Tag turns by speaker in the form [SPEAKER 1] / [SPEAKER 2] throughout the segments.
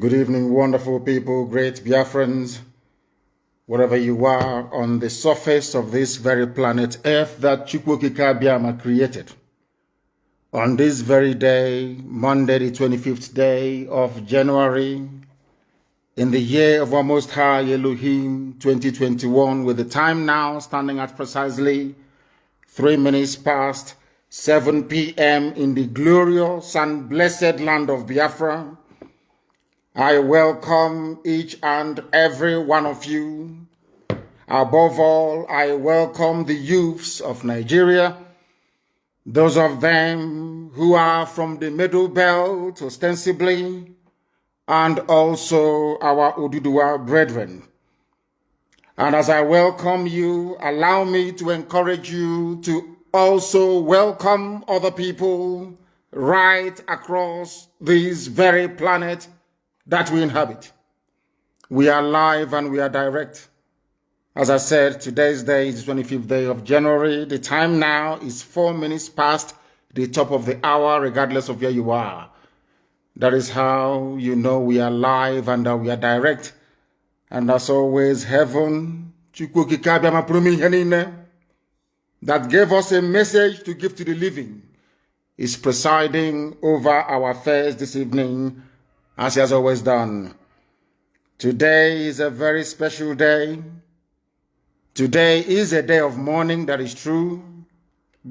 [SPEAKER 1] Good evening, wonderful people, great Biafrans, wherever you are on the surface of this very planet Earth that Chukwokika Biama created. On this very day, Monday, the 25th day of January, in the year of our Most High Elohim 2021, with the time now standing at precisely 3 minutes past 7 p.m. in the glorious and blessed land of Biafra, I welcome each and every one of you. Above all, I welcome the youths of Nigeria, those of them who are from the Middle Belt, ostensibly, and also our Oduduwa brethren. And as I welcome you, allow me to encourage you to also welcome other people right across this very planet that we inhabit. We are live and we are direct. As I said, today's day is the 25th day of January. The time now is 4 minutes past the top of the hour, regardless of where you are. That is how you know we are live and that we are direct. And as always, heaven, that gave us a message to give to the living, is presiding over our affairs this evening, as he has always done. Today is a very special day. Today is a day of mourning, that is true,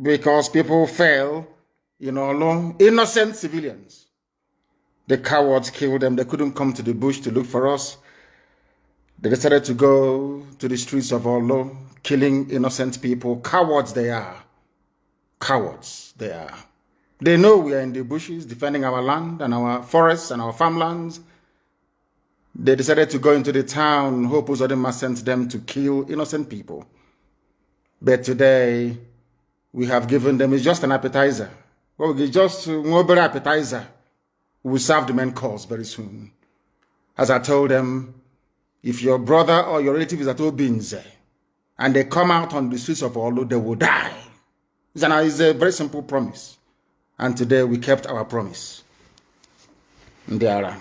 [SPEAKER 1] because people fell, innocent civilians. The cowards killed them. They couldn't come to the bush to look for us. They decided to go to the streets of Olo, killing innocent people. Cowards they are. Cowards they are. They know we are in the bushes defending our land and our forests and our farmlands. They decided to go into the town. Hope Uzodinma sent them to kill innocent people. But today, we have given them, it's just an appetizer. Well, it's just an appetizer. We will serve the main course very soon. As I told them, if your brother or your relative is at Obinze and they come out on the streets of Olo, they will die. It's a very simple promise. And today we kept our promise. We are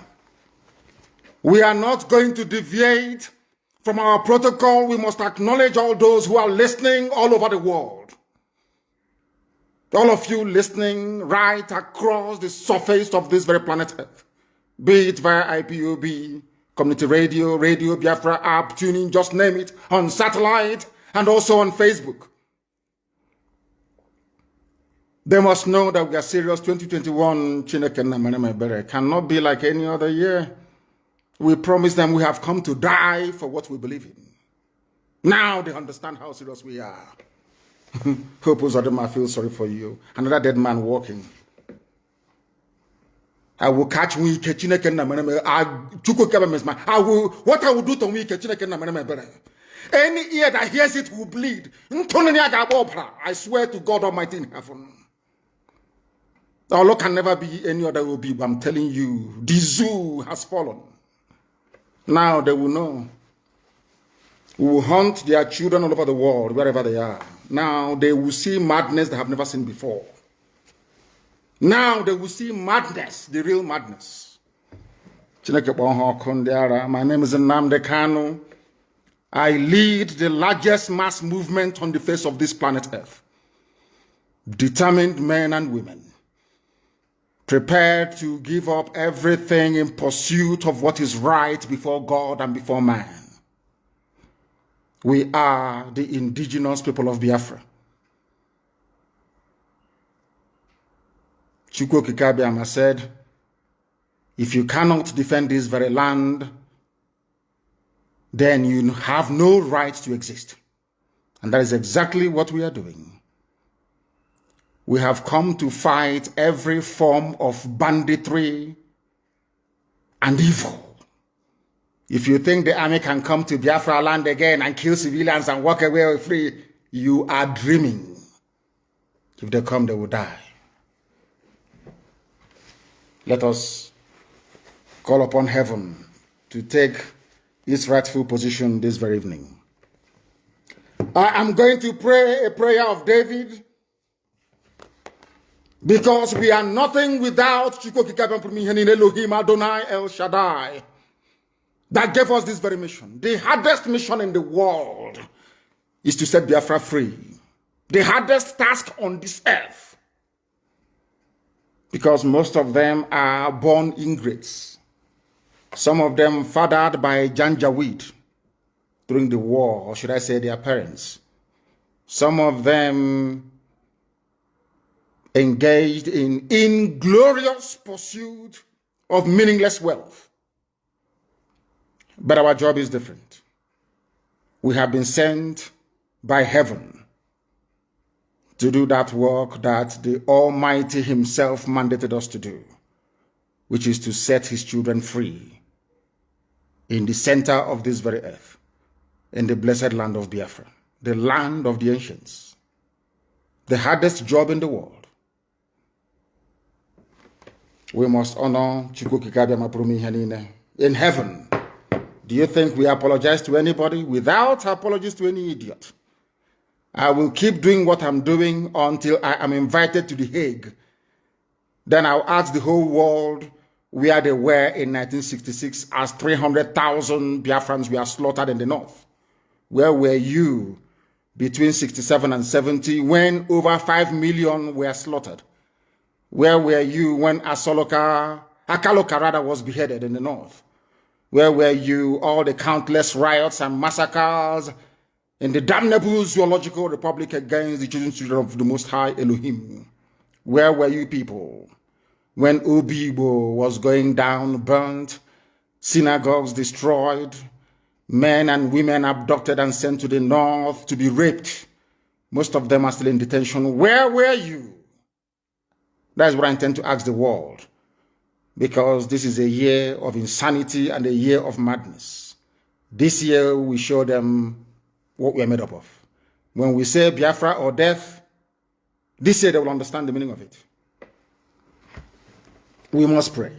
[SPEAKER 1] not going to deviate from our protocol. We must acknowledge all those who are listening all over the world. All of you listening right across the surface of this very planet Earth, be it via IPOB, community radio, Radio Biafra app, tuning, just name it, on satellite, and also on Facebook. They must know that we are serious. 2021 cannot be like any other year. We promised them we have come to die for what we believe in. Now they understand how serious we are. Hope Uzodinma feels sorry for you. Another dead man walking. I will catch me. What I will do to me. Any ear that hears it will bleed. I swear to God Almighty in heaven. Our Lord can never be any other will be, but I'm telling you, the zoo has fallen. Now they will know. We will hunt their children all over the world, wherever they are. Now they will see madness they have never seen before. Now they will see madness, the real madness. My name is Nnamdi Kanu. I lead the largest mass movement on the face of this planet Earth. Determined men and women, prepared to give up everything in pursuit of what is right before God and before man. We are the indigenous people of Biafra. Chukwokika Biama said, if you cannot defend this very land, then you have no right to exist. And that is exactly what we are doing. We have come to fight every form of banditry and evil. If you think the army can come to Biafra land again and kill civilians and walk away free, you are dreaming. If they come, they will die. Let us call upon heaven to take its rightful position this very evening. I am going to pray a prayer of David. Because we are nothing without Elohim Adonai El Shaddai that gave us this very mission. The hardest mission in the world is to set Biafra free. The hardest task on this earth. Because most of them are born ingrates. Some of them fathered by Janjaweed during the war, or should I say their parents. Some of them engaged in inglorious pursuit of meaningless wealth. But our job is different. We have been sent by heaven to do that work that the Almighty Himself mandated us to do, which is to set His children free in the center of this very earth, in the blessed land of Biafra, the land of the ancients, the hardest job in the world. We must honor in heaven. Do you think we apologize to anybody? Without apologies to any idiot. I will keep doing what I'm doing until I am invited to The Hague. Then I'll ask the whole world where they were in 1966 as 300,000 Biafrans were slaughtered in the north. Where were you between 67 and 70 when over 5 million were slaughtered? Where were you when Akaloka was beheaded in the north? Where were you all the countless riots and massacres in the damnable zoological republic against the chosen children of the Most High Elohim? Where were you people when Obibo was going down, burnt, synagogues destroyed, men and women abducted and sent to the north to be raped? Most of them are still in detention. Where were you? That's what I intend to ask the world, because this is a year of insanity and a year of madness. This year we show them what we are made up of. When we say Biafra or death, this year they will understand the meaning of it. We must pray.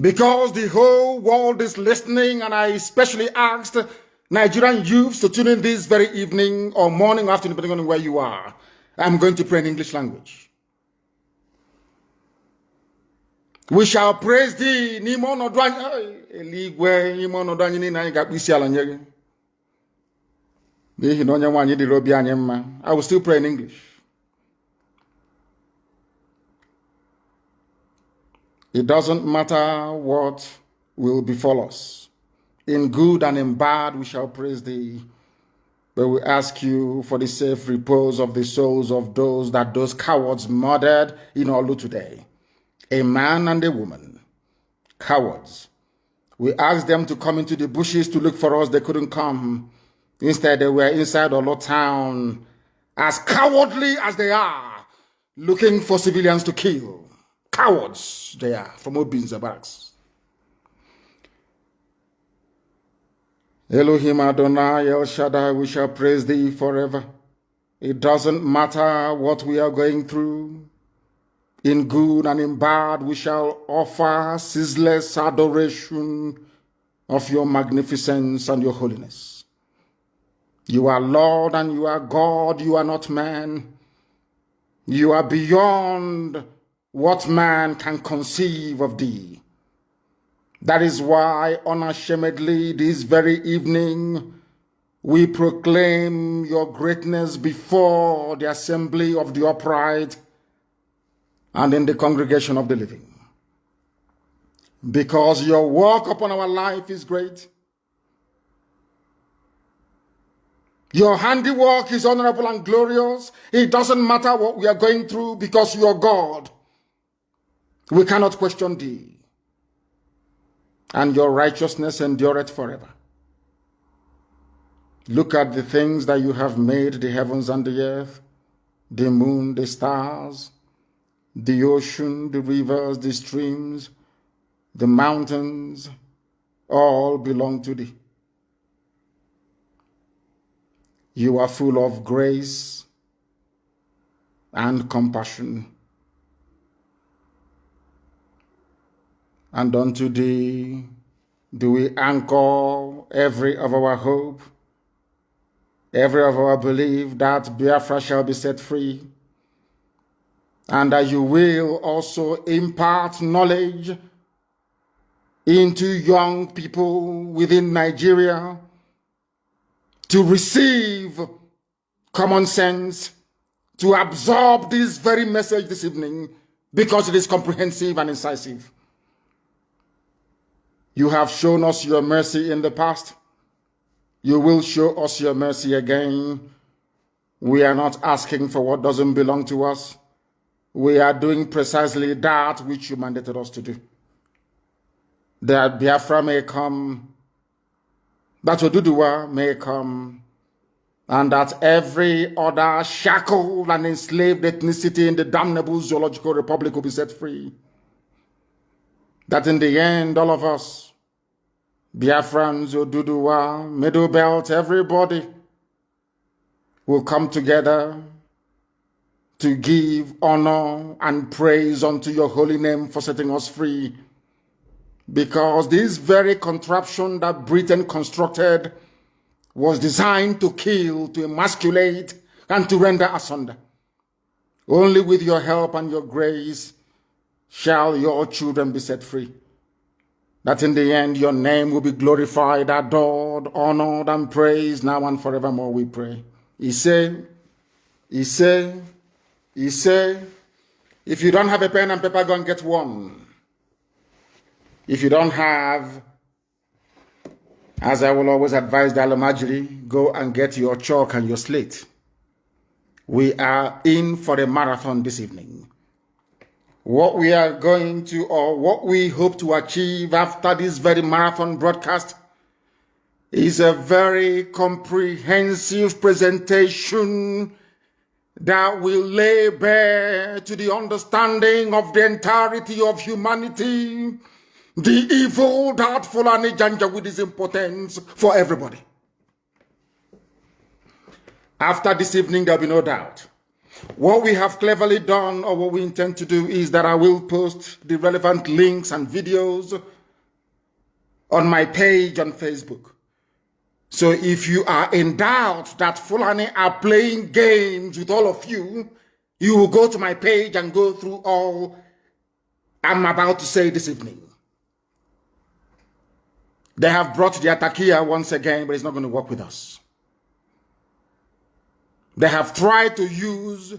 [SPEAKER 1] Because the whole world is listening, and I especially asked Nigerian youths to tune in this very evening or morning or afternoon, depending on where you are. I'm going to pray in English language. We shall praise thee. I will still pray in English. It doesn't matter what will befall us. In good and in bad, we shall praise thee. But we ask you for the safe repose of the souls of those cowards murdered in Olu today. A man and a woman. Cowards. We asked them to come into the bushes to look for us. They couldn't come. Instead, they were inside Olu town, as cowardly as they are, looking for civilians to kill. Cowards they are, from Obinza barracks. Elohim Adonai El Shaddai, we shall praise thee forever. It doesn't matter what we are going through. In good and in bad, we shall offer ceaseless adoration of your magnificence and your holiness. You are Lord and you are God, you are not man. You are beyond what man can conceive of thee. That is why, unashamedly, this very evening, we proclaim your greatness before the assembly of the upright and in the congregation of the living. Because your work upon our life is great. Your handiwork is honorable and glorious. It doesn't matter what we are going through, because you are God. We cannot question thee. And your righteousness endureth forever. Look at the things that you have made, the heavens and the earth, the moon, the stars, the ocean, the rivers, the streams, the mountains, all belong to thee. You are full of grace and compassion. And unto thee do we anchor every of our hope, every of our belief that Biafra shall be set free, and that you will also impart knowledge into young people within Nigeria to receive common sense, to absorb this very message this evening, because it is comprehensive and incisive. You have shown us your mercy in the past. You will show us your mercy again. We are not asking for what doesn't belong to us. We are doing precisely that which you mandated us to do. That Biafra may come, that Oduduwa may come, and that every other shackled and enslaved ethnicity in the damnable zoological republic will be set free. That in the end, all of us, Biafrans, Oduduwa, Middle Belt, everybody will come together to give honor and praise unto your holy name for setting us free. Because this very contraption that Britain constructed was designed to kill, to emasculate, and to render asunder. Only with your help and your grace shall your children be set free. That in the end your name will be glorified, adored, honored, and praised now and forevermore, we pray. He said, if you don't have a pen and paper, go and get one. If you don't have, as I will always advise the Alomajiri, go and get your chalk and your slate. We are in for a marathon this evening. What we are going to, or what we hope to achieve after this very marathon broadcast, is a very comprehensive presentation that will lay bare to the understanding of the entirety of humanity the evil that Fulani Janjaweed is importance for everybody. After this evening, there will be no doubt. What we have cleverly done, or what we intend to do, is that I will post the relevant links and videos on my page on Facebook. So if you are in doubt that Fulani are playing games with all of you, you will go to my page and go through all I'm about to say this evening. They have brought the Atakia once again, but it's not going to work with us. They have tried to use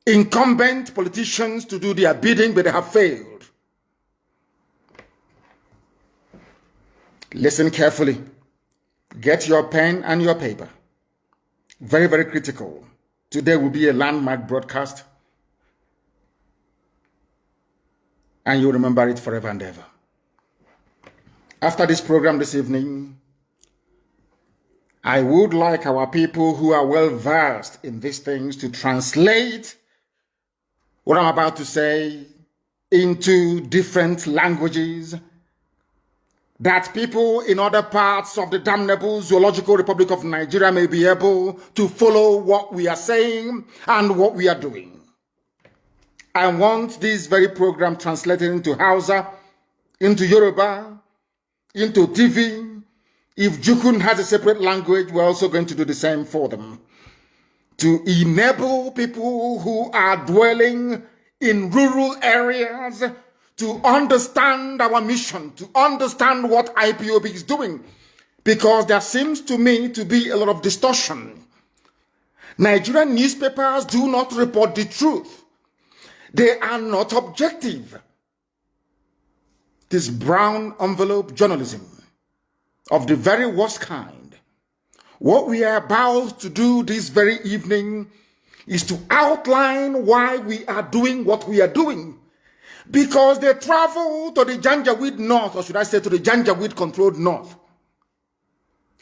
[SPEAKER 1] incumbent politicians to do their bidding, but they have failed. Listen carefully. Get your pen and your paper. Very, very critical. Today will be a landmark broadcast, and you'll remember it forever and ever. After this program this evening, I would like our people who are well versed in these things to translate what I'm about to say into different languages, that people in other parts of the damnable zoological republic of Nigeria may be able to follow what we are saying and what we are doing. I want this very program translated into Hausa, into Yoruba, into TV. If Jukun has a separate language, we're also going to do the same for them, to enable people who are dwelling in rural areas to understand our mission, to understand what IPOB is doing, because there seems to me to be a lot of distortion. Nigerian newspapers do not report the truth. They are not objective. This brown envelope journalism of the very worst kind. What we are about to do this very evening is to outline why we are doing what we are doing. Because they travel to the Janjaweed North, or should I say to the Janjaweed controlled North.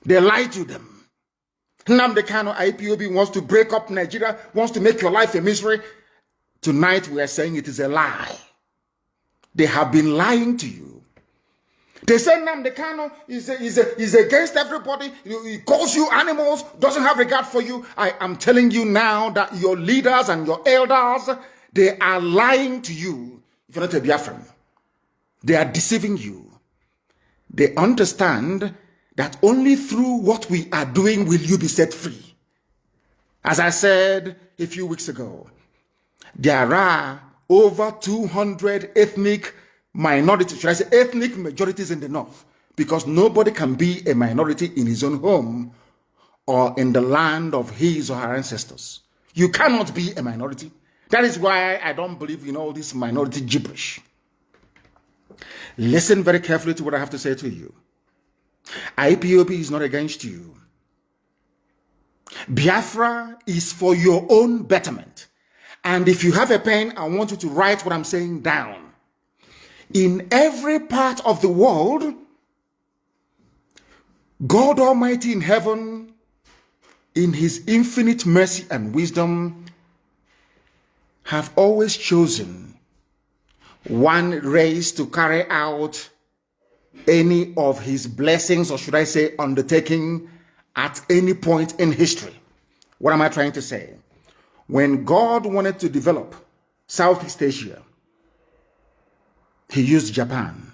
[SPEAKER 1] They lie to them. Nnamdi Kanu IPOB wants to break up Nigeria, wants to make your life a misery. Tonight we are saying it is a lie. They have been lying to you. They say Nnamdi Kanu is against everybody. He calls you animals, doesn't have regard for you. I am telling you now that your leaders and your elders, they are lying to you. If you're not a Biafran, they are deceiving you. They understand that only through what we are doing will you be set free. As I said a few weeks ago, There are over 200 ethnic minorities, should I say ethnic majorities in the north, because nobody can be a minority in his own home or in the land of his or her ancestors. You cannot be a minority. That is why I don't believe in all this minority gibberish. Listen very carefully to what I have to say to you. IPOB is not against you. Biafra is for your own betterment. And if you have a pen, I want you to write what I'm saying down. In every part of the world, God Almighty in heaven, in his infinite mercy and wisdom, have always chosen one race to carry out any of his blessings, or should I say undertaking, at any point in history. What am I trying to say? When God wanted to develop Southeast Asia, he used Japan.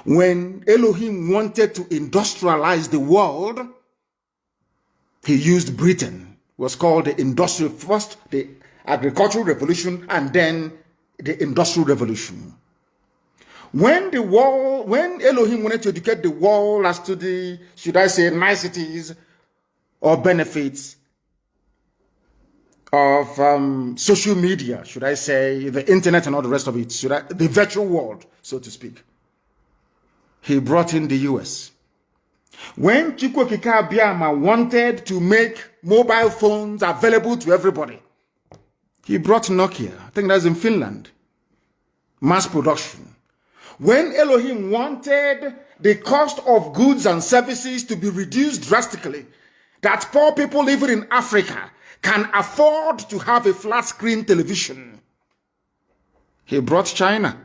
[SPEAKER 1] When Elohim wanted to industrialize the world, he used Britain. It was called the industrial, first the agricultural revolution and then the industrial revolution. When Elohim wanted to educate the world as to the, should I say, niceties or benefits of social media, should I say, the internet and all the rest of it, the virtual world, so to speak, he brought in the US. When Chukwuokike Abiama wanted to make mobile phones available to everybody, he brought Nokia. I think that's in Finland. Mass production. When Elohim wanted the cost of goods and services to be reduced drastically, that poor people living in Africa can afford to have a flat screen television, he brought China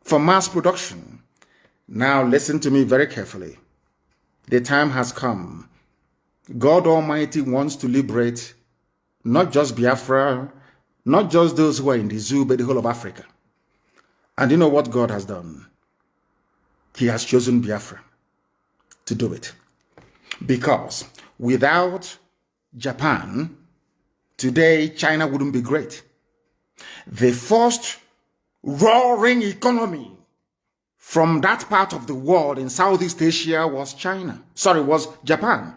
[SPEAKER 1] for mass production. Now listen to me very carefully. The time has come. God Almighty wants to liberate not just Biafra, not just those who are in the zoo, but the whole of Africa. And you know what God has done? He has chosen Biafra to do it. Because without Japan, today China wouldn't be great. The first roaring economy from that part of the world in Southeast Asia was Japan.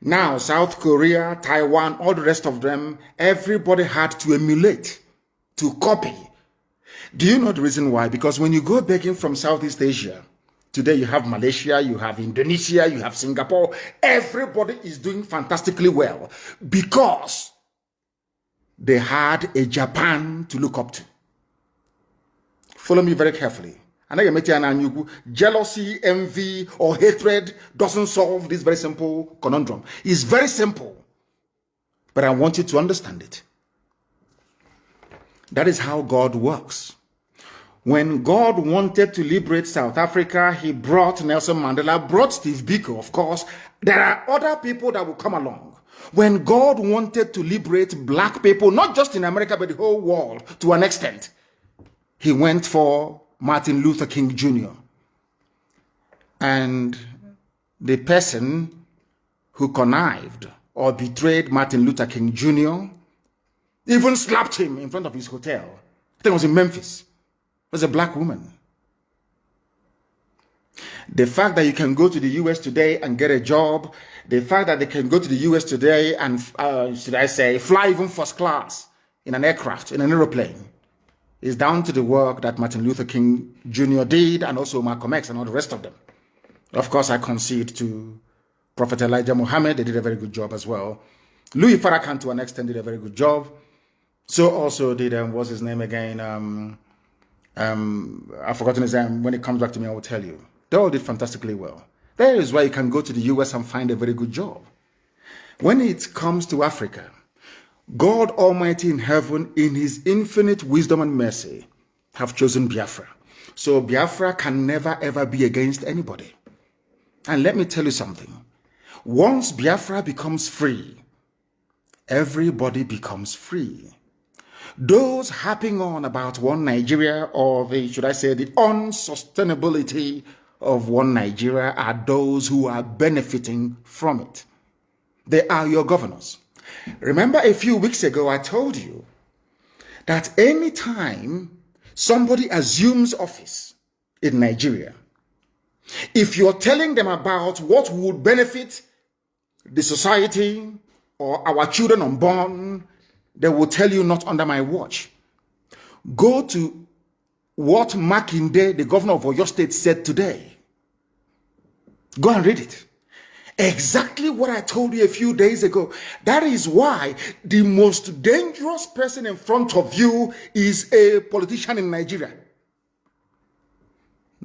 [SPEAKER 1] Now, South Korea, Taiwan, all the rest of them, everybody had to emulate, to copy. Do you know the reason why? Because when you go begging from Southeast Asia, today you have Malaysia, you have Indonesia, you have Singapore, everybody is doing fantastically well because they had a Japan to look up to. Follow me very carefully. Jealousy, envy, or hatred doesn't solve this very simple conundrum. It's very simple, but I want you to understand it. That is how God works. When God wanted to liberate South Africa, he brought Nelson Mandela, brought Steve Biko, of course. There are other people that will come along. When God wanted to liberate black people, not just in America, but the whole world to an extent, he went for Martin Luther King Jr. And the person who connived or betrayed Martin Luther King Jr. even slapped him in front of his hotel. I think it was in Memphis. It was a black woman. The fact that you can go to the US today and get a job, the fact that they can go to the US today and, should I say, fly even first class in an aircraft, in an aeroplane, is down to the work that Martin Luther King Jr. did, and also Malcolm X and all the rest of them. Of course, I concede to Prophet Elijah Muhammad. They did a very good job as well. Louis Farrakhan, to an extent, did a very good job. So also did, what's his name again? I've forgotten his name. When it comes back to me, I will tell you. They all did fantastically well. That is why you can go to the US and find a very good job. When it comes to Africa, God Almighty in heaven, in his infinite wisdom and mercy, have chosen Biafra. So Biafra can never ever be against anybody. And let me tell you something. Once Biafra becomes free, everybody becomes free. Those harping on about one Nigeria, or should I say the unsustainability of one Nigeria, are those who are benefiting from it. They are your governors. Remember a few weeks ago, I told you that anytime somebody assumes office in Nigeria, if you're telling them about what would benefit the society or our children unborn, they will tell you not under my watch. Go to what Makinde, the governor of Oyo State, said today. Go and read it. Exactly what I told you a few days ago. That is why the most dangerous person in front of you is a politician in Nigeria.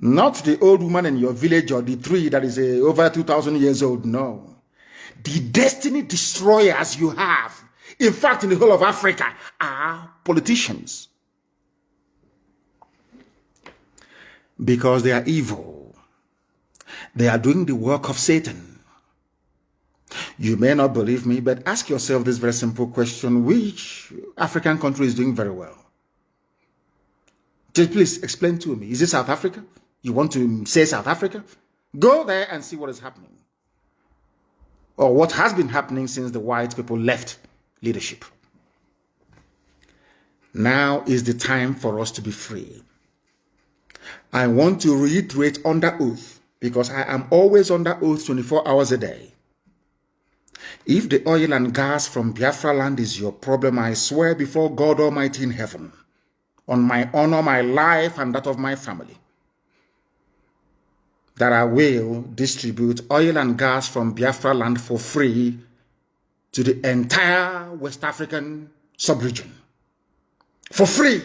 [SPEAKER 1] Not the old woman in your village or the tree that is over 2,000 years old. No. The destiny destroyers you have, in fact, in the whole of Africa, are politicians. Because they are evil. They are doing the work of Satan. You may not believe me, but ask yourself this very simple question: which African country is doing very well? Just please explain to me. Is it South Africa? You want to say South Africa? Go there and see what is happening. Or what has been happening since the white people left leadership. Now is the time for us to be free. I want to reiterate under oath, because I am always under oath 24 hours a day. If the oil and gas from Biafra land is your problem, I swear before God Almighty in heaven, on my honor, my life, and that of my family, that I will distribute oil and gas from Biafra land for free to the entire West African sub-region. For free.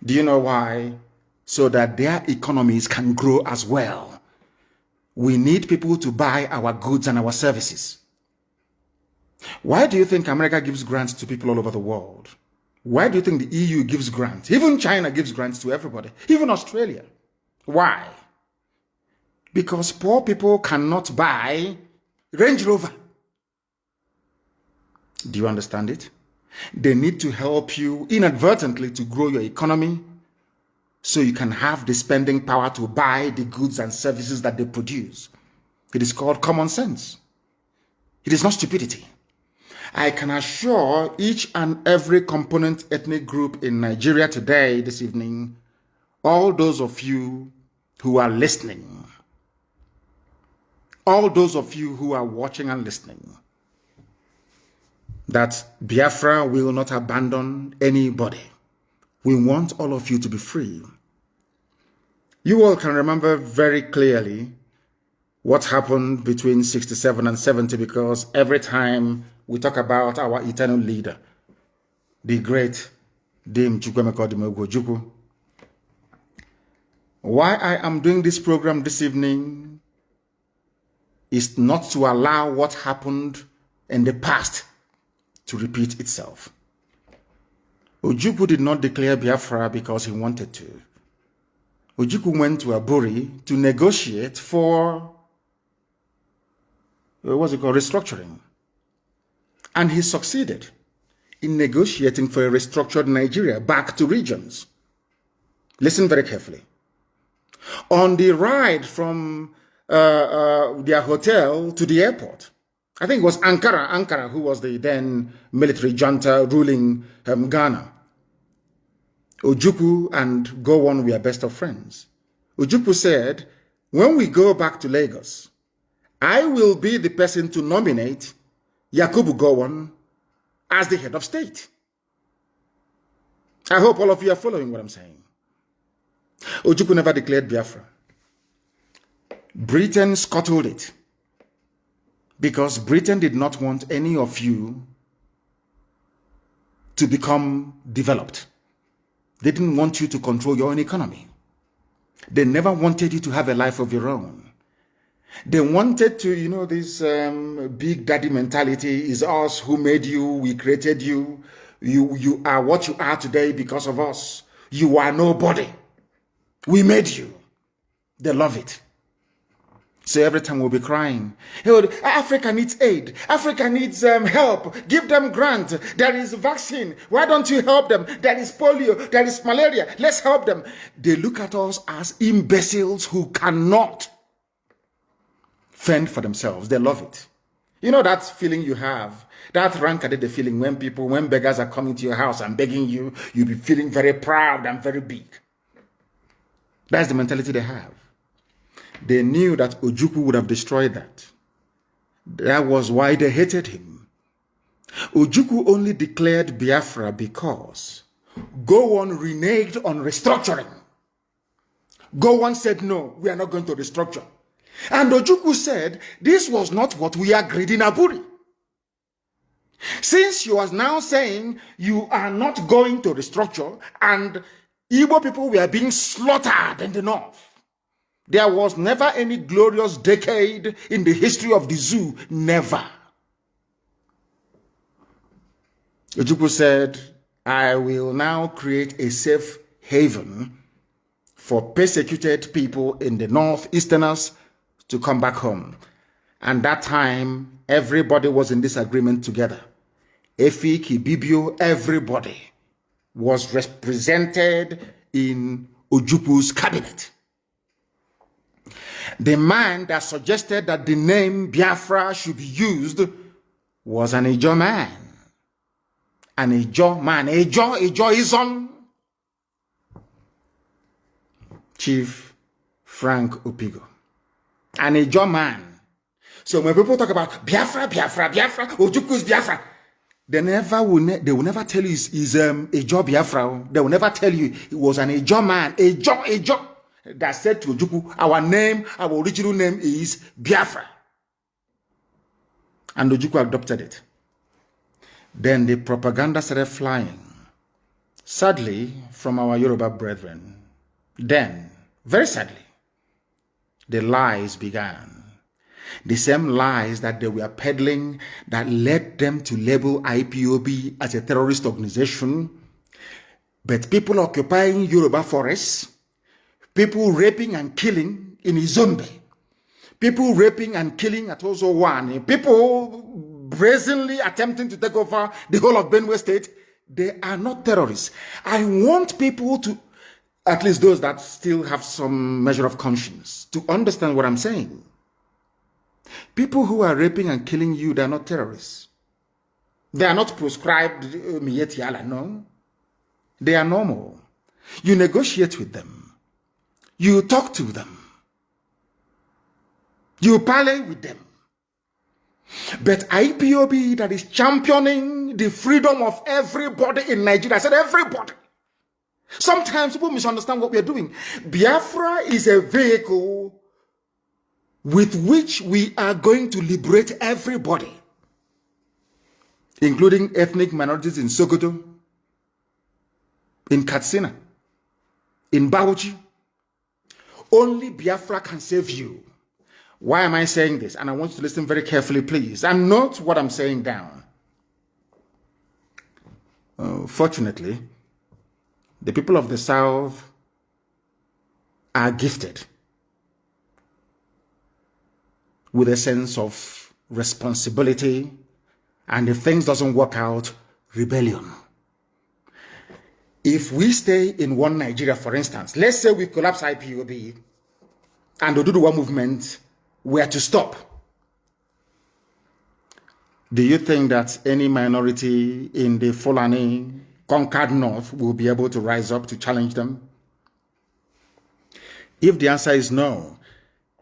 [SPEAKER 1] Do you know why? So that their economies can grow as well. We need people to buy our goods and our services. Why do you think America gives grants to people all over the world? Why do you think the EU gives grants? Even China gives grants to everybody. Even Australia. Why? Because poor people cannot buy Range Rover. Do you understand it? They need to help you inadvertently to grow your economy so you can have the spending power to buy the goods and services that they produce. It is called common sense. It is not stupidity. I can assure each and every component ethnic group in Nigeria today, this evening, all those of you who are listening, all those of you who are watching and listening, that Biafra will not abandon anybody. We want all of you to be free. You all can remember very clearly what happened between 67 and 70, because every time we talk about our eternal leader, the great Dame Chukwemeka Ojukwu. Why I am doing this program this evening is not to allow what happened in the past to repeat itself. Ojukwu did not declare Biafra because he wanted to. Ojukwu went to Aburi to negotiate for, restructuring. And he succeeded in negotiating for a restructured Nigeria back to regions. Listen very carefully. On the ride from their hotel to the airport, I think it was Ankara who was the then military junta ruling Ghana. Ojukwu and Gowon were best of friends. Ojukwu said, when we go back to Lagos, I will be the person to nominate Yakubu Gowon as the head of state. I hope all of you are following what I'm saying. Ojukwu never declared Biafra. Britain scuttled it because Britain did not want any of you to become developed. They didn't want you to control your own economy. They never wanted you to have a life of your own. They wanted to, this big daddy mentality is us who made you, we created you. You are what you are today because of us. You are nobody. We made you. They love it. So every time we'll be crying, hey, Africa needs aid. Africa needs help. Give them grant. There is vaccine. Why don't you help them? There is polio. There is malaria. Let's help them. They look at us as imbeciles who cannot fend for themselves. They love it. You know that feeling you have, that the feeling when beggars are coming to your house and begging you, you'll be feeling very proud and very big. That's the mentality they have. They knew that Ojukwu would have destroyed that. That was why they hated him. Ojukwu only declared Biafra because Gowon reneged on restructuring. Gowon said, no, we are not going to restructure. And Ojukwu said, this was not what we agreed in Aburi. Since you are now saying you are not going to restructure and Igbo people were being slaughtered in the north, there was never any glorious decade in the history of the zoo. Never. Ojukwu said, I will now create a safe haven for persecuted people in the northeasterners to come back home. And that time, everybody was in this agreement together. Efi, Kibibio, everybody was represented in Ojukwu's cabinet. The man that suggested that the name Biafra should be used was an Ijo man. An Ijo man. Ijoism. Chief Frank Opigo. An Ijo man. So when people talk about Biafra, Ojukwu's Biafra, they will never tell you he's Ijo Biafra. They will never tell you he was an Ijo man. Ijo. That said to Ojukwu, our original name is Biafra. And Ojukwu adopted it. Then the propaganda started flying. Sadly, from our Yoruba brethren. Then, very sadly, the lies began. The same lies that they were peddling that led them to label IPOB as a terrorist organization. But people occupying Yoruba forests, people raping and killing in Izombe, people raping and killing at Ozo1, people brazenly attempting to take over the whole of Benue State, they are not terrorists. I want people to, at least those that still have some measure of conscience, to understand what I'm saying. People who are raping and killing you, they are not terrorists. They are not proscribed Miyetiala, no. They are normal. You negotiate with them. You talk to them. You parley with them. But IPOB that is championing the freedom of everybody in Nigeria, I said everybody. Sometimes people misunderstand what we are doing. Biafra is a vehicle with which we are going to liberate everybody, including ethnic minorities in Sokoto, in Katsina, in Bauchi. Only Biafra can save you. Why am I saying this? And I want you to listen very carefully, please, and note what I'm saying down. Fortunately, the people of the South are gifted with a sense of responsibility, and if things doesn't work out, rebellion. If we stay in one Nigeria, for instance, let's say we collapse IPOB and the Oduduwa movement were to stop, do you think that any minority in the Fulani conquered North will be able to rise up to challenge them? If the answer is no,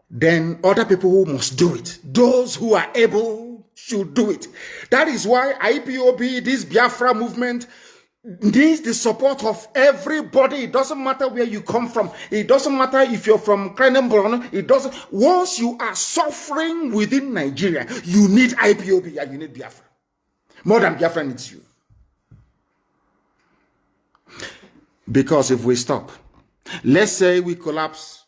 [SPEAKER 1] then other people who must do it, those who are able, should do it. That is why IPOB, this Biafra movement, needs the support of everybody. It doesn't matter where you come from. It doesn't matter if you're from Krenenborn. It doesn't. Once you are suffering within Nigeria, you need IPOB and you need Biafra. More than Biafra needs you. Because if we stop, let's say we collapse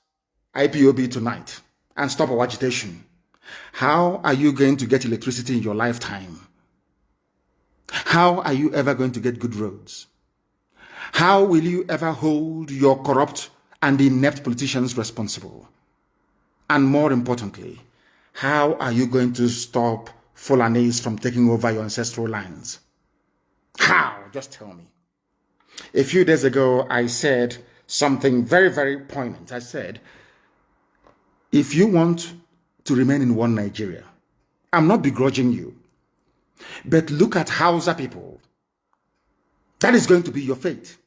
[SPEAKER 1] IPOB tonight and stop our agitation, how are you going to get electricity in your lifetime? How are you ever going to get good roads? How will you ever hold your corrupt and inept politicians responsible? And more importantly, how are you going to stop Fulanis from taking over your ancestral lands? How? Just tell me. A few days ago, I said something very, very poignant. I said, if you want to remain in one Nigeria, I'm not begrudging you. But look at Hausa people. That is going to be your fate.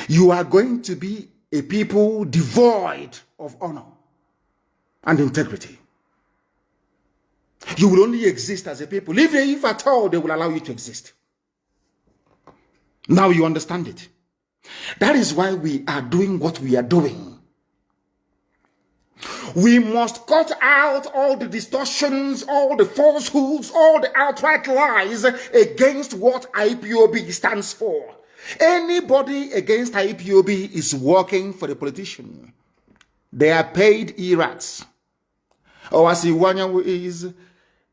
[SPEAKER 1] You are going to be a people devoid of honor and integrity. You will only exist as a people, if at all they will allow you to exist. Now you understand it. That is why we are doing what we are doing. We must cut out all the distortions, all the falsehoods, all the outright lies against what IPOB stands for. Anybody against IPOB is working for the politician. They are paid errats. Owasiwanya is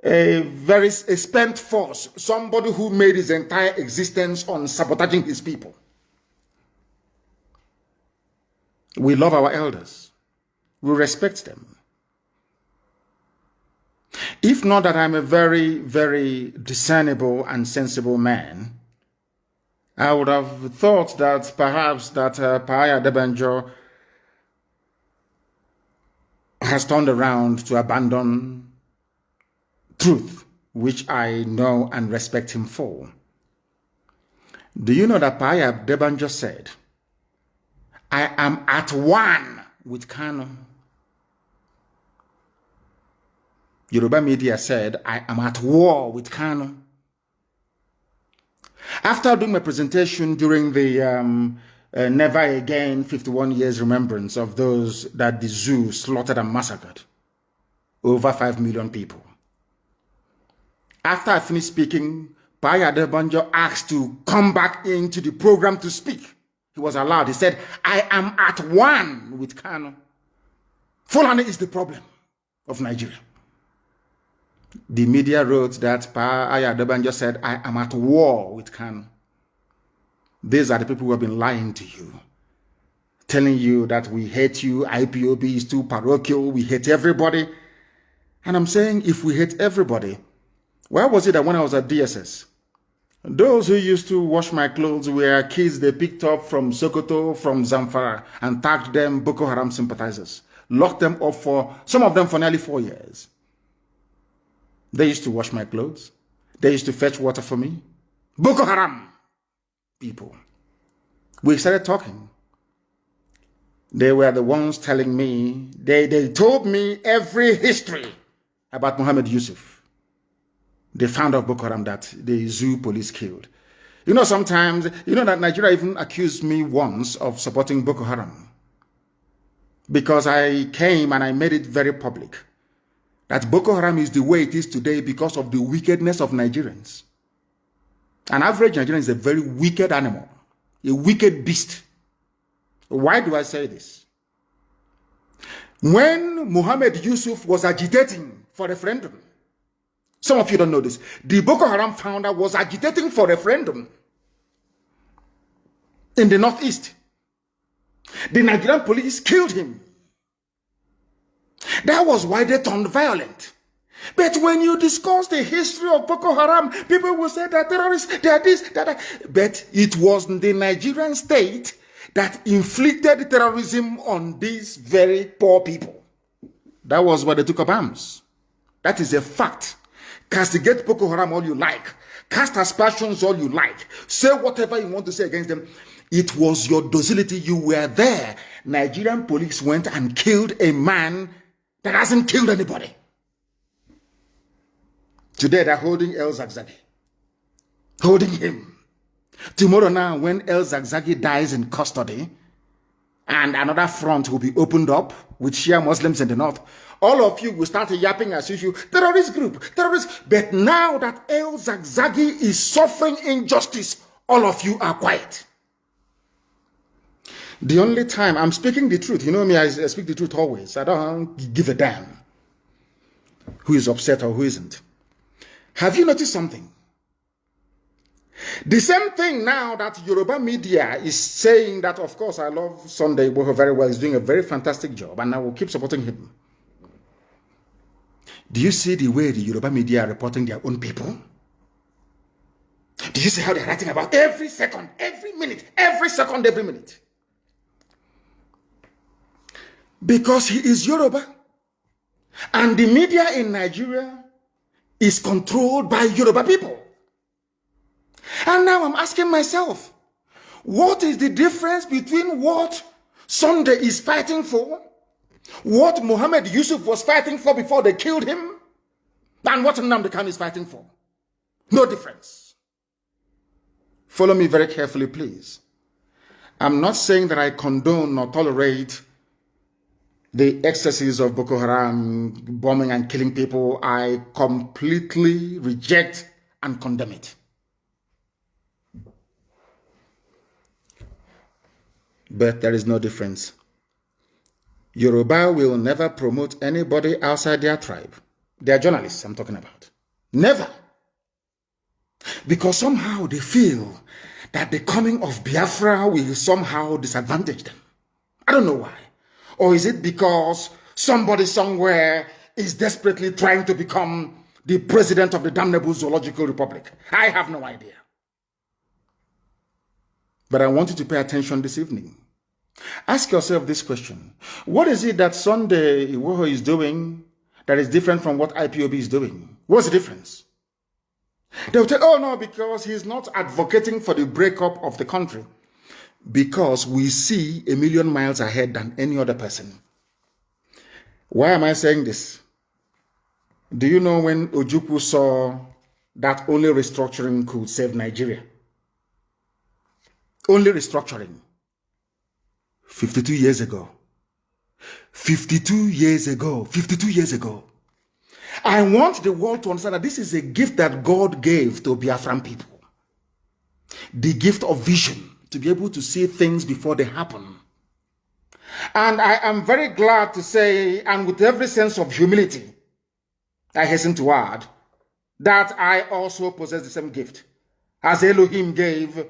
[SPEAKER 1] a spent force, somebody who made his entire existence on sabotaging his people. We love our elders. We respect them. If not that I'm a very, very discernible and sensible man, I would have thought that perhaps that Paya Debanjo has turned around to abandon truth, which I know and respect him for. Do you know that Paya Debanjo said, I am at one with Kanu? Yoruba media said, I am at war with Kanu. After doing my presentation during the Never Again 51 years remembrance of those that the zoo slaughtered and massacred, over 5 million people. After I finished speaking, Paya Debanjo asked to come back into the program to speak. He was allowed. He said, I am at one with Kanu. Fulani is the problem of Nigeria. The media wrote that Paya Debanjo said, I am at war with Kanu. These are the people who have been lying to you, telling you that we hate you, IPOB is too parochial, we hate everybody. And I'm saying, if we hate everybody, why was it that when I was at DSS, those who used to wash my clothes were kids they picked up from Sokoto, from Zamfara, and tagged them Boko Haram sympathizers, locked them up for, some of them for nearly 4 years. They used to wash my clothes. They used to fetch water for me. Boko Haram people. We started talking. They were the ones telling me, they told me every history about Muhammad Yusuf, the founder of Boko Haram that the zoo police killed. You know, sometimes, you know that Nigeria even accused me once of supporting Boko Haram because I came and I made it very public that Boko Haram is the way it is today because of the wickedness of Nigerians. An average Nigerian is a very wicked animal, a wicked beast. Why do I say this? When Muhammad Yusuf was agitating for referendum, some of you don't know this, the Boko Haram founder was agitating for referendum in the northeast. The Nigerian police killed him. That was why they turned violent. But when you discuss the history of Boko Haram, people will say that terrorists, they are this, that. But it was the Nigerian state that inflicted terrorism on these very poor people. That was why they took up arms. That is a fact. Castigate Boko Haram all you like. Cast aspersions all you like. Say whatever you want to say against them. It was your docility. You were there. Nigerian police went and killed a man that hasn't killed anybody. Today they're holding El Zagzagi. Holding him. Tomorrow now, when El Zagzagi dies in custody, and another front will be opened up with Shia Muslims in the north, all of you will start yapping as usual, terrorist group, terrorist. But now that El Zagzagi is suffering injustice, all of you are quiet. The only time I'm speaking the truth, you know me, I speak the truth always. I don't give a damn who is upset or who isn't. Have you noticed something? The same thing now that Yoruba media is saying that, of course, I love Sunday Igboho very well. He's doing a very fantastic job, and I will keep supporting him. Do you see the way the Yoruba media are reporting their own people? Do you see how they're writing about every second, every minute, every second, every minute? Because he is Yoruba. And the media in Nigeria is controlled by Yoruba people. And now I'm asking myself, what is the difference between what Sunday is fighting for, what Muhammad Yusuf was fighting for before they killed him, and what Nnamdi Kanu is fighting for? No difference. Follow me very carefully, please. I'm not saying that I condone or tolerate the excesses of Boko Haram bombing and killing people. I completely reject and condemn it. But there is no difference. Yoruba will never promote anybody outside their tribe. They are journalists I'm talking about. Never. Because somehow they feel that the coming of Biafra will somehow disadvantage them. I don't know why. Or is it because somebody somewhere is desperately trying to become the president of the damnable Zoological Republic? I have no idea. But I want you to pay attention this evening. Ask yourself this question. What is it that Sunday Iwoho is doing that is different from what IPOB is doing? What's the difference? They will say, oh no, because he's not advocating for the breakup of the country. Because we see a million miles ahead than any other person. Why am I saying this? Do you know when Ojukwu saw that only restructuring could save Nigeria? Only restructuring. 52 years ago. 52 years ago. 52 years ago. I want the world to understand that this is a gift that God gave to Biafran people. The gift of vision, to be able to see things before they happen. And I am very glad to say, and with every sense of humility, I hasten to add, that I also possess the same gift as Elohim gave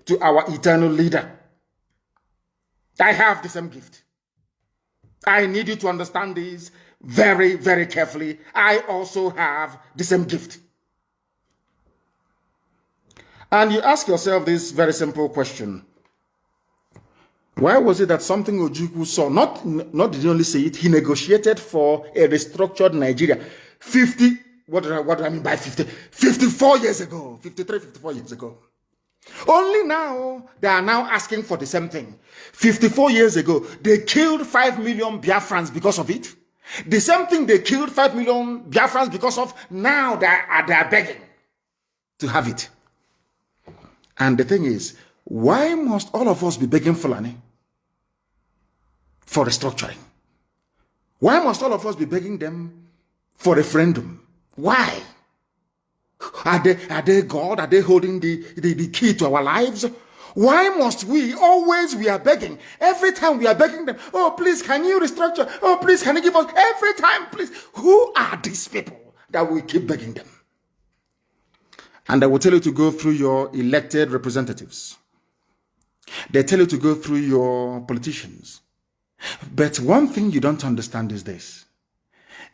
[SPEAKER 1] to our eternal leader. I have the same gift. I need you to understand this very, very carefully. I also have the same gift. And you ask yourself this very simple question. Why was it that something Ojukwu saw, not did he only say it, he negotiated for a restructured Nigeria what do I mean by 50? 54 years ago, 53, 54 years ago. Only now, they are now asking for the same thing. 54 years ago, they killed 5 million Biafrans because of it. The same thing they killed 5 million Biafrans because of, now they are begging to have it. And the thing is, why must all of us be begging Fulani for restructuring? Why must all of us be begging them for referendum? Why? Are they God? Are they holding the key to our lives? Why must we are begging? Every time we are begging them, oh, please, can you restructure? Oh, please, can you give us? Every time, please. Who are these people that we keep begging them? And I will tell you to go through your elected representatives. They tell you to go through your politicians. But one thing you don't understand is this.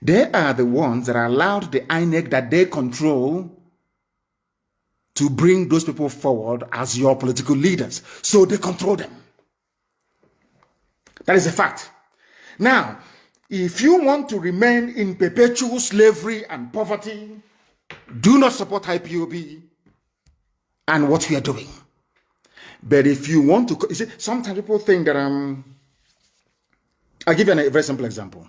[SPEAKER 1] They are the ones that allowed the INEC that they control to bring those people forward as your political leaders. So they control them. That is a fact. Now, if you want to remain in perpetual slavery and poverty, do not support IPOB and what we are doing. But if you want to, you see, sometimes people think that I'll give you a very simple example.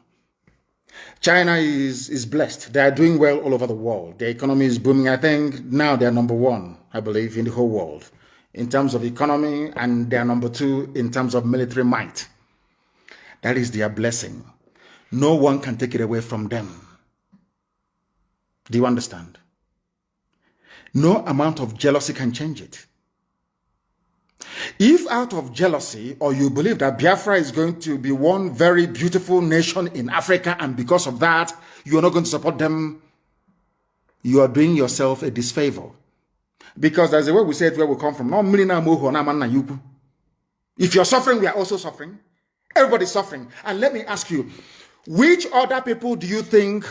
[SPEAKER 1] China is blessed. They are doing well all over the world. The economy is booming. I think now they are number one, I believe, in the whole world in terms of economy, and they are number two in terms of military might. That is their blessing. No one can take it away from them. Do you understand? No amount of jealousy can change it. If out of jealousy, or you believe that Biafra is going to be one very beautiful nation in Africa, and because of that, you are not going to support them, you are doing yourself a disfavor. Because there's a way we say it where we come from. If you're suffering, we are also suffering. Everybody's suffering. And let me ask you, which other people do you think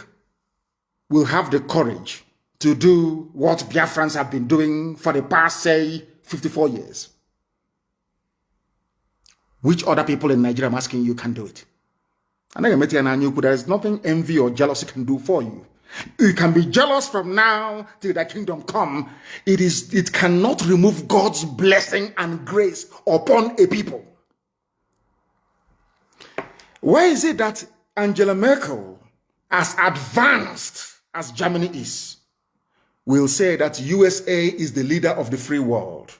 [SPEAKER 1] will have the courage to do what Biafrans have been doing for the past, say, 54 years? Which other people in Nigeria, I'm asking you, can do it? There is nothing envy or jealousy can do for you. You can be jealous from now till the kingdom come. It cannot remove God's blessing and grace upon a people. Why is it that Angela Merkel, as advanced as Germany is, will say that USA is the leader of the free world?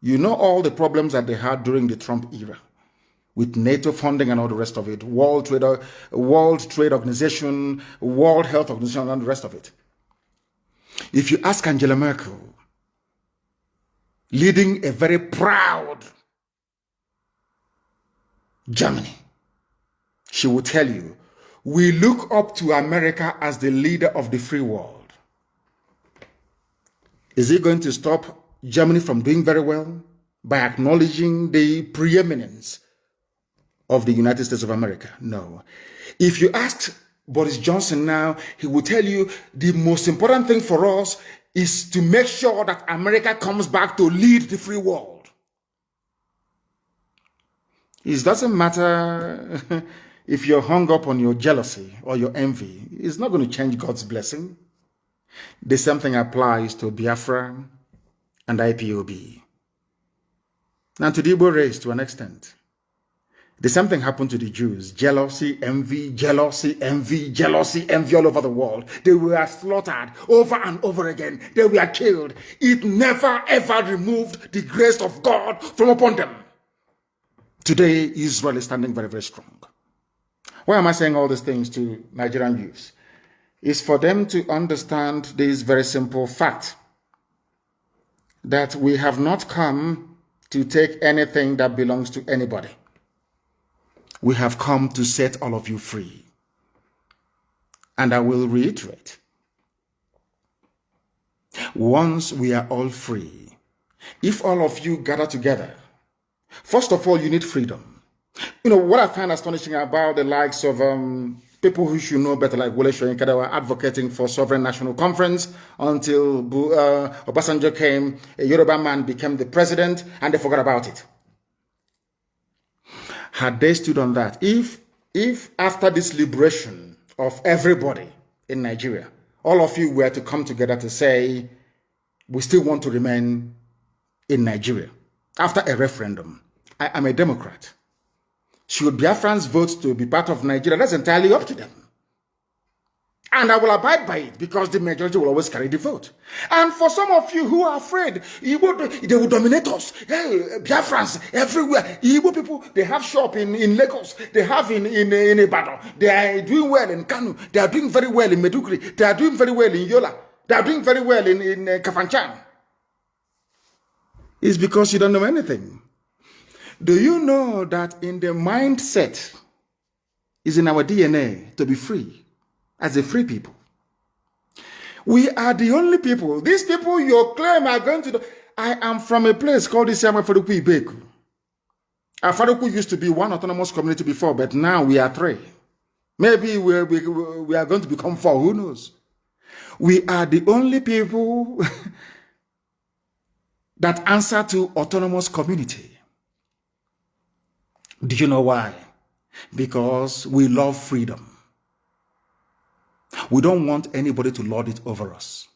[SPEAKER 1] You know all the problems that they had during the Trump era with NATO funding and all the rest of it, World Trade Organization, World Health Organization, and the rest of it. If you ask Angela Merkel, leading a very proud Germany, she will tell you, we look up to America as the leader of the free world. Is it going to stop Germany from doing very well by acknowledging the preeminence of the United States of America? No. If you ask Boris Johnson now, he will tell you the most important thing for us is to make sure that America comes back to lead the free world. It doesn't matter if you're hung up on your jealousy or your envy. It's not going to change God's blessing. The same thing applies to Biafra and IPOB. And to the Igbo race to an extent. The same thing happened to the Jews. Jealousy, envy, jealousy, envy, jealousy, envy all over the world. They were slaughtered over and over again. They were killed. It never ever removed the grace of God from upon them. Today, Israel is standing very, very strong. Why am I saying all these things to Nigerian youths? It's for them to understand this very simple fact that we have not come to take anything that belongs to anybody. We have come to set all of you free. And I will reiterate, once we are all free, if all of you gather together, first of all, you need freedom. You know, what I find astonishing about the likes of people who should know better, like Wole Soyinka, that were advocating for sovereign national conference until Obasanjo came, a Yoruba man became the president, and they forgot about it. Had they stood on that, if after this liberation of everybody in Nigeria, all of you were to come together to say, we still want to remain in Nigeria, after a referendum, I am a Democrat. Should Biafrans vote to be part of Nigeria? That's entirely up to them. And I will abide by it because the majority will always carry the vote. And for some of you who are afraid, they will dominate us. Hey, Biafrans everywhere. Igbo people, they have shop in Lagos. They have in Ibadan. They are doing well in Kanu. They are doing very well in Meduguri. They are doing very well in Yola. They are doing very well in Kafanchan. It's because you don't know anything. Do you know that in the mindset is in our DNA to be free? As a free people, we are the only people. These people you claim are going to do. I am from a place called Isiamafaruku Ibeku. Afaruku used to be one autonomous community before, but now we are three. Maybe we are going to become four. Who knows? We are the only people that answer to autonomous community. Do you know why? Because we love freedom. We don't want anybody to lord it over us.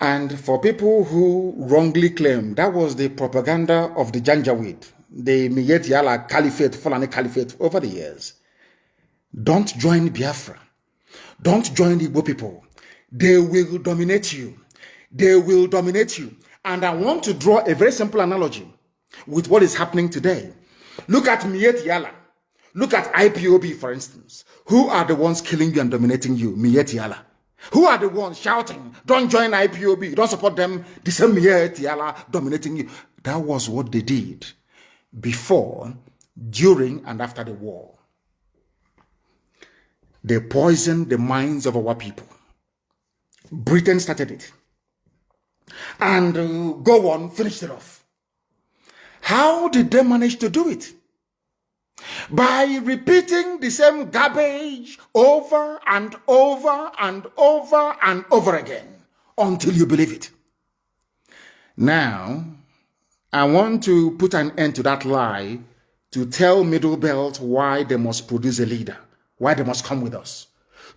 [SPEAKER 1] And for people who wrongly claim that was the propaganda of the Janjaweed, the Miyet Yala Caliphate, Fulani Caliphate over the years, don't join Biafra. Don't join the Igbo people. They will dominate you. They will dominate you. And I want to draw a very simple analogy with what is happening today. Look at Miyet Yala. Look at IPOB, for instance. Who are the ones killing you and dominating you? Miyet Yala. Who are the ones shouting, don't join IPOB, don't support them, the same Miyet Yala dominating you? That was what they did before, during, and after the war. They poisoned the minds of our people. Britain started it. And go on, finished it off. How did they manage to do it? By repeating the same garbage over and over and over and over again until you believe it. Now, I want to put an end to that lie to tell Middle Belt why they must produce a leader, why they must come with us,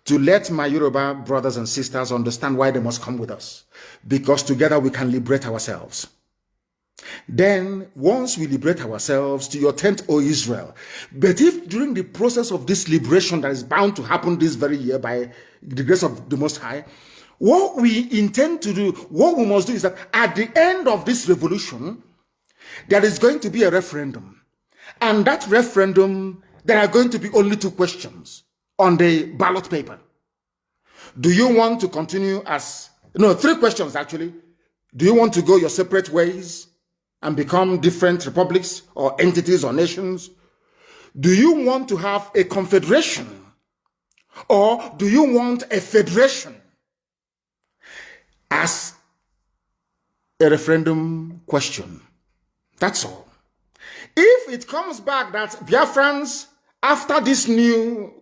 [SPEAKER 1] to let my Yoruba brothers and sisters understand why they must come with us, because together we can liberate ourselves. Then, once we liberate ourselves, to your tent, O Israel. But if during the process of this liberation that is bound to happen this very year by the grace of the Most High, what we intend to do, what we must do is that at the end of this revolution, there is going to be a referendum. And that referendum, there are going to be only 2 questions on the ballot paper. Do you want to continue as, no, 3 questions actually. Do you want to go your separate ways and become different republics or entities or nations? Do you want to have a confederation? Or do you want a federation? As a referendum question. That's all. If it comes back that Biafrans, after this new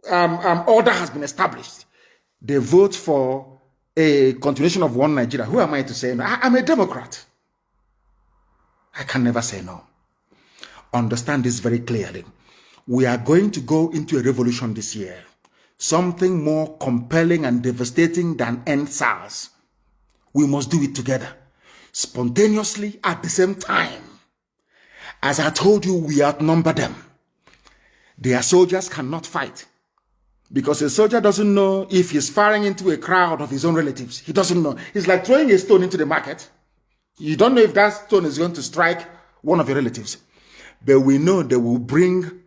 [SPEAKER 1] order has been established, they vote for a continuation of one Nigeria, who am I to say no? I'm a Democrat. I can never say no. Understand this very clearly. We are going to go into a revolution this year. Something more compelling and devastating than end SARS. We must do it together, spontaneously at the same time. As I told you, we outnumber them. Their soldiers cannot fight. Because a soldier doesn't know if he's firing into a crowd of his own relatives. He doesn't know. It's like throwing a stone into the market. You don't know if that stone is going to strike one of your relatives. But we know they will bring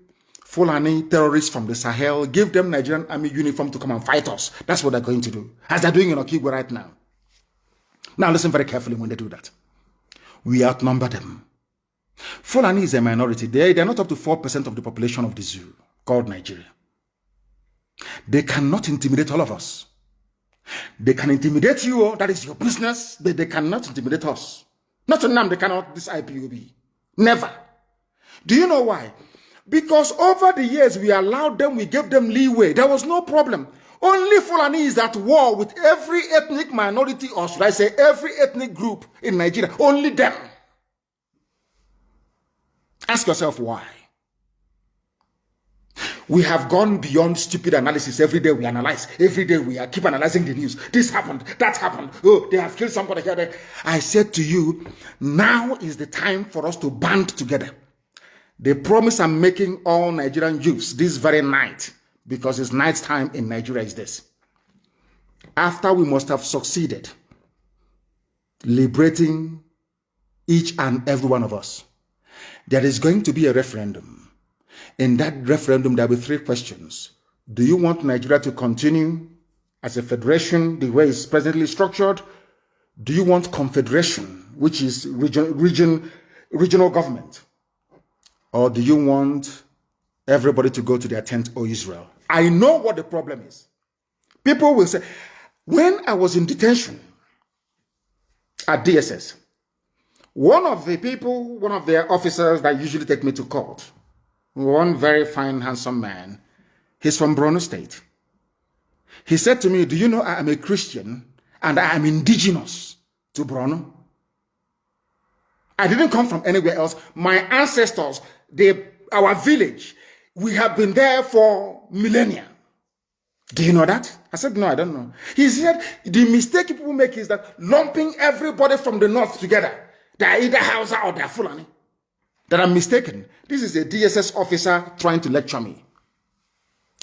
[SPEAKER 1] Fulani terrorists from the Sahel, give them Nigerian army uniform to come and fight us. That's what they're going to do. As they're doing in Okigwe right now. Now listen very carefully when they do that. We outnumber them. Fulani is a minority. They're not up to 4% of the population of the zoo called Nigeria. They cannot intimidate all of us. They can intimidate you, that is your business, but they cannot intimidate us. Not Nnamdi Kanu, this IPOB. Never. Do you know why? Because over the years we allowed them, we gave them leeway. There was no problem. Only Fulani is at war with every ethnic minority, or should I say every ethnic group in Nigeria. Only them. Ask yourself why. We have gone beyond stupid analysis. Every day we analyze. Every day we keep analyzing the news. This happened. That happened. Oh, they have killed somebody here. There. I said to you, now is the time for us to band together. The promise I'm making all Nigerian youths this very night, because it's night time in Nigeria, is this. After we must have succeeded liberating each and every one of us, there is going to be a referendum. In that referendum, there will be 3 questions. Do you want Nigeria to continue as a federation, the way it's presently structured? Do you want confederation, which is regional government? Or do you want everybody to go to their tent, O Israel? I know what the problem is. People will say, when I was in detention at DSS, one of the officers that usually take me to court, one very fine, handsome man, he's from Borno State. He said to me, do you know I am a Christian and I am indigenous to Borno? I didn't come from anywhere else. My ancestors, our village, we have been there for millennia. Do you know that? I said, no, I don't know. He said, the mistake people make is that lumping everybody from the north together. They are either Hausa or they are Fulani. That I'm mistaken. This is a DSS officer trying to lecture me.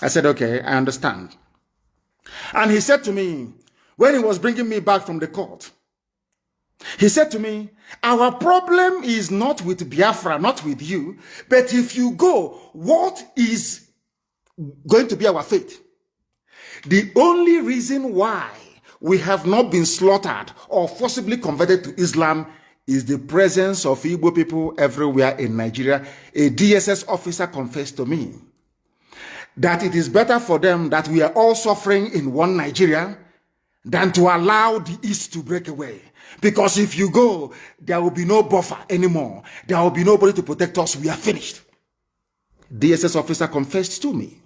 [SPEAKER 1] I said, okay, I understand. And he said to me, when he was bringing me back from the court, he said to me, our problem is not with Biafra, not with you, but if you go, what is going to be our fate? The only reason why we have not been slaughtered or forcibly converted to Islam is the presence of Igbo people everywhere in Nigeria. A DSS officer confessed to me that it is better for them that we are all suffering in one Nigeria than to allow the East to break away. Because if you go, there will be no buffer anymore. There will be nobody to protect us. We are finished. DSS officer confessed to me.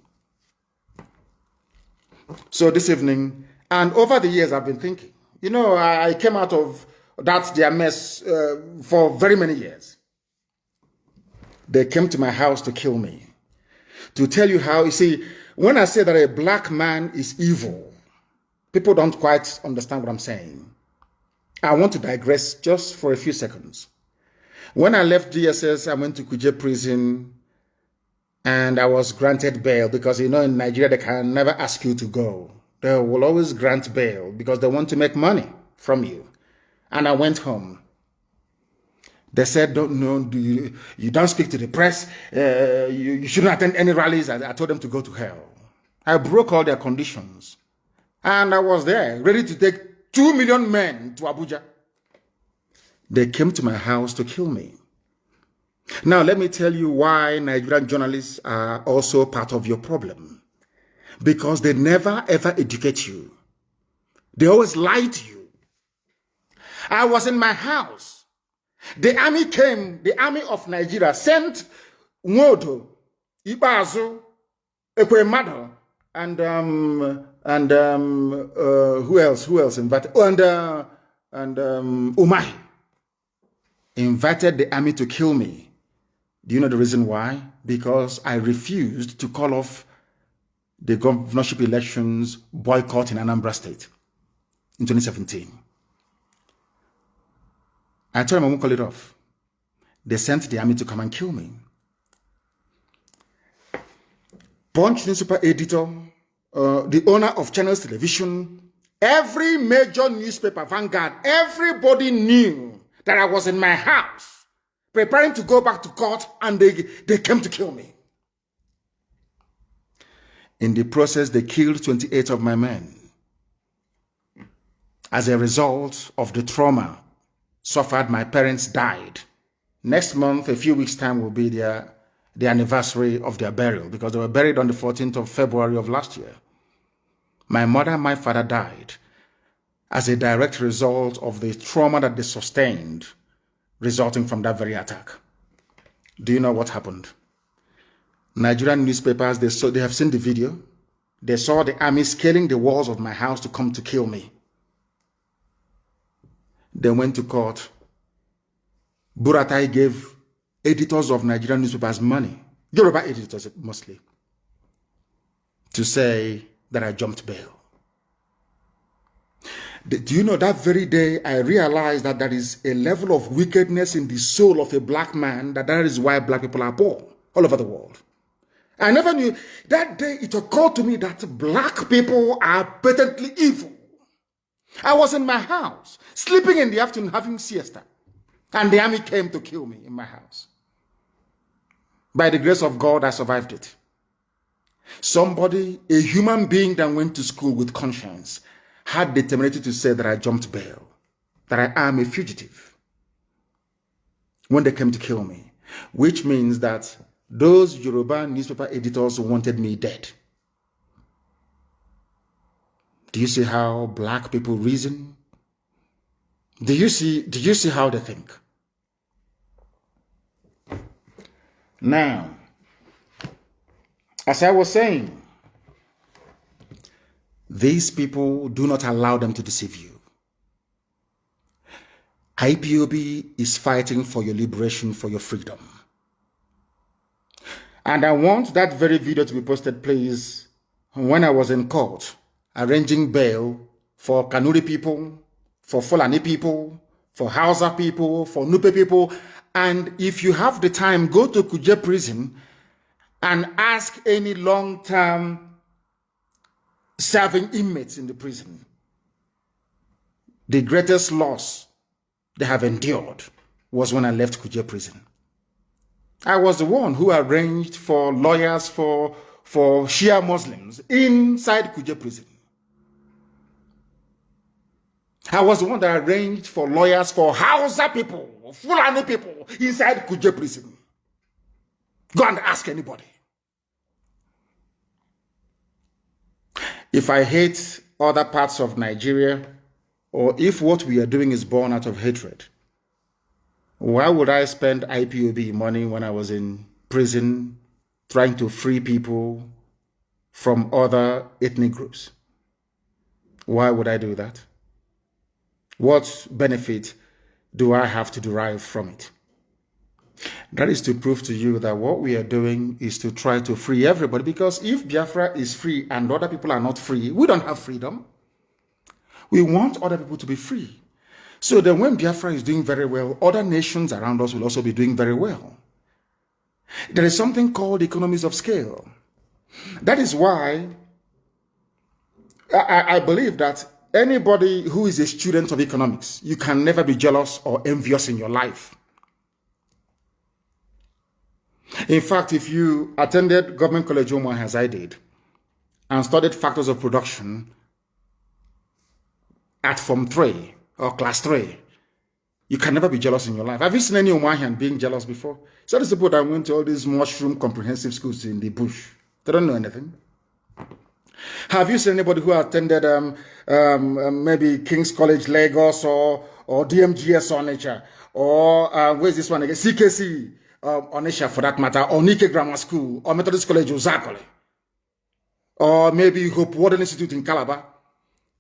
[SPEAKER 1] So this evening, and over the years I've been thinking, you know, I came out of that's their mess for very many years. They came to my house to kill me. To tell you how, you see, when I say that a black man is evil, people don't quite understand what I'm saying. I want to digress just for a few seconds. When I left DSS, I went to Kuje prison and I was granted bail because, you know, in Nigeria, they can never ask you to go. They will always grant bail because they want to make money from you. And I went home. They said, you don't speak to the press. You shouldn't attend any rallies. I told them to go to hell. I broke all their conditions. And I was there, ready to take 2 million men to Abuja. They came to my house to kill me. Now, let me tell you why Nigerian journalists are also part of your problem. Because they never, ever educate you. They always lie to you. I was in my house. The army came, the army of Nigeria sent Nwodo, Ibazu, Ekwemado, and who else invited? And Umahi invited the army to kill me. Do you know the reason why? Because I refused to call off the governorship elections boycott in Anambra State in 2017. I told them I won't call it off. They sent the army to come and kill me. Punch newspaper editor, the owner of Channels Television, every major newspaper, Vanguard, everybody knew that I was in my house preparing to go back to court, and they came to kill me. In the process, they killed 28 of my men. As a result of the trauma suffered, my parents died. Next month, a few weeks' time, will be the anniversary of their burial, because they were buried on the 14th of February of last year. My mother and my father died as a direct result of the trauma that they sustained resulting from that very attack. Do you know what happened? Nigerian newspapers, they have seen the video. They saw the army scaling the walls of my house to come to kill me. They went to court. Buratai gave editors of Nigerian newspapers money, Yoruba editors mostly, to say that I jumped bail. Do you know that very day I realized that there is a level of wickedness in the soul of a black man, that is why black people are poor all over the world. I never knew. That day it occurred to me that black people are patently evil. I was in my house, sleeping in the afternoon, having siesta, and the army came to kill me in my house. By the grace of God, I survived it. Somebody, a human being that went to school with conscience, had the temerity to say that I jumped bail, that I am a fugitive when they came to kill me, which means that those Yoruba newspaper editors wanted me dead. Do you see how black people reason? Do you see how they think? Now, as I was saying, these people, do not allow them to deceive you. IPOB is fighting for your liberation, for your freedom. And I want that very video to be posted, please, when I was in court, arranging bail for Kanuri people, for Fulani people, for Hausa people, for Nupe people. And if you have the time, go to Kuje prison and ask any long-term serving inmates in the prison. The greatest loss they have endured was when I left Kuje prison. I was the one who arranged for lawyers for Shia Muslims inside Kuje prison. I was the one that arranged for lawyers for Hausa people, Fulani people inside Kuje prison. Go and ask anybody. If I hate other parts of Nigeria, or if what we are doing is born out of hatred, why would I spend IPOB money when I was in prison trying to free people from other ethnic groups? Why would I do that? What benefit do I have to derive from it? That is to prove to you that what we are doing is to try to free everybody. Because if Biafra is free and other people are not free, we don't have freedom. We want other people to be free. So then when Biafra is doing very well, other nations around us will also be doing very well. There is something called economies of scale. That is why I believe that anybody who is a student of economics, you can never be jealous or envious in your life. In fact, if you attended Government College Oman as I did and studied factors of production at Form 3 or Class 3, you can never be jealous in your life. Have you seen any Omahian being jealous before? So these people that went to all these mushroom comprehensive schools in the bush, they don't know anything. Have you seen anybody who attended maybe King's College Lagos or DMGS Onitsha or where's this one again? CKC Onitsha for that matter, or Nike Grammar School or Methodist College Uzakole, or maybe Hope Warden Institute in Calabar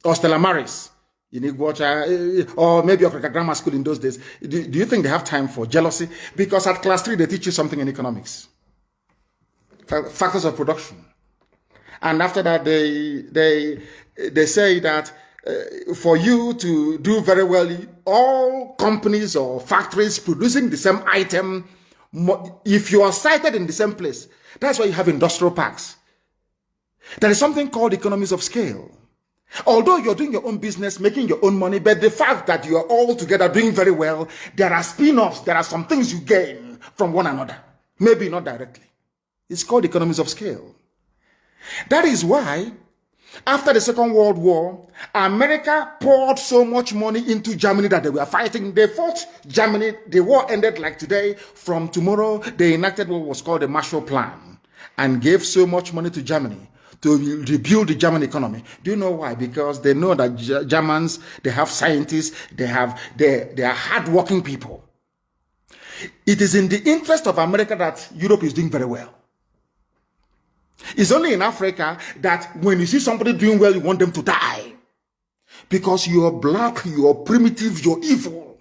[SPEAKER 1] or Stella Maris in Iguacha, or maybe Africa Grammar School in those days. Do you think they have time for jealousy? Because at class 3 they teach you something in economics, factors of production. And after that, they say that for you to do very well, all companies or factories producing the same item, if you are sited in the same place, that's why you have industrial parks. There is something called economies of scale. Although you're doing your own business, making your own money, but the fact that you are all together doing very well, there are spin-offs, there are some things you gain from one another. Maybe not directly. It's called economies of scale. That is why, after the Second World War, America poured so much money into Germany that they were fighting. They fought Germany. The war ended like today. From tomorrow, they enacted what was called the Marshall Plan and gave so much money to Germany to rebuild the German economy. Do you know why? Because they know that Germans, they have scientists, they are hardworking people. It is in the interest of America that Europe is doing very well. It's only in Africa that when you see somebody doing well, you want them to die. Because you're black, you're primitive, you're evil.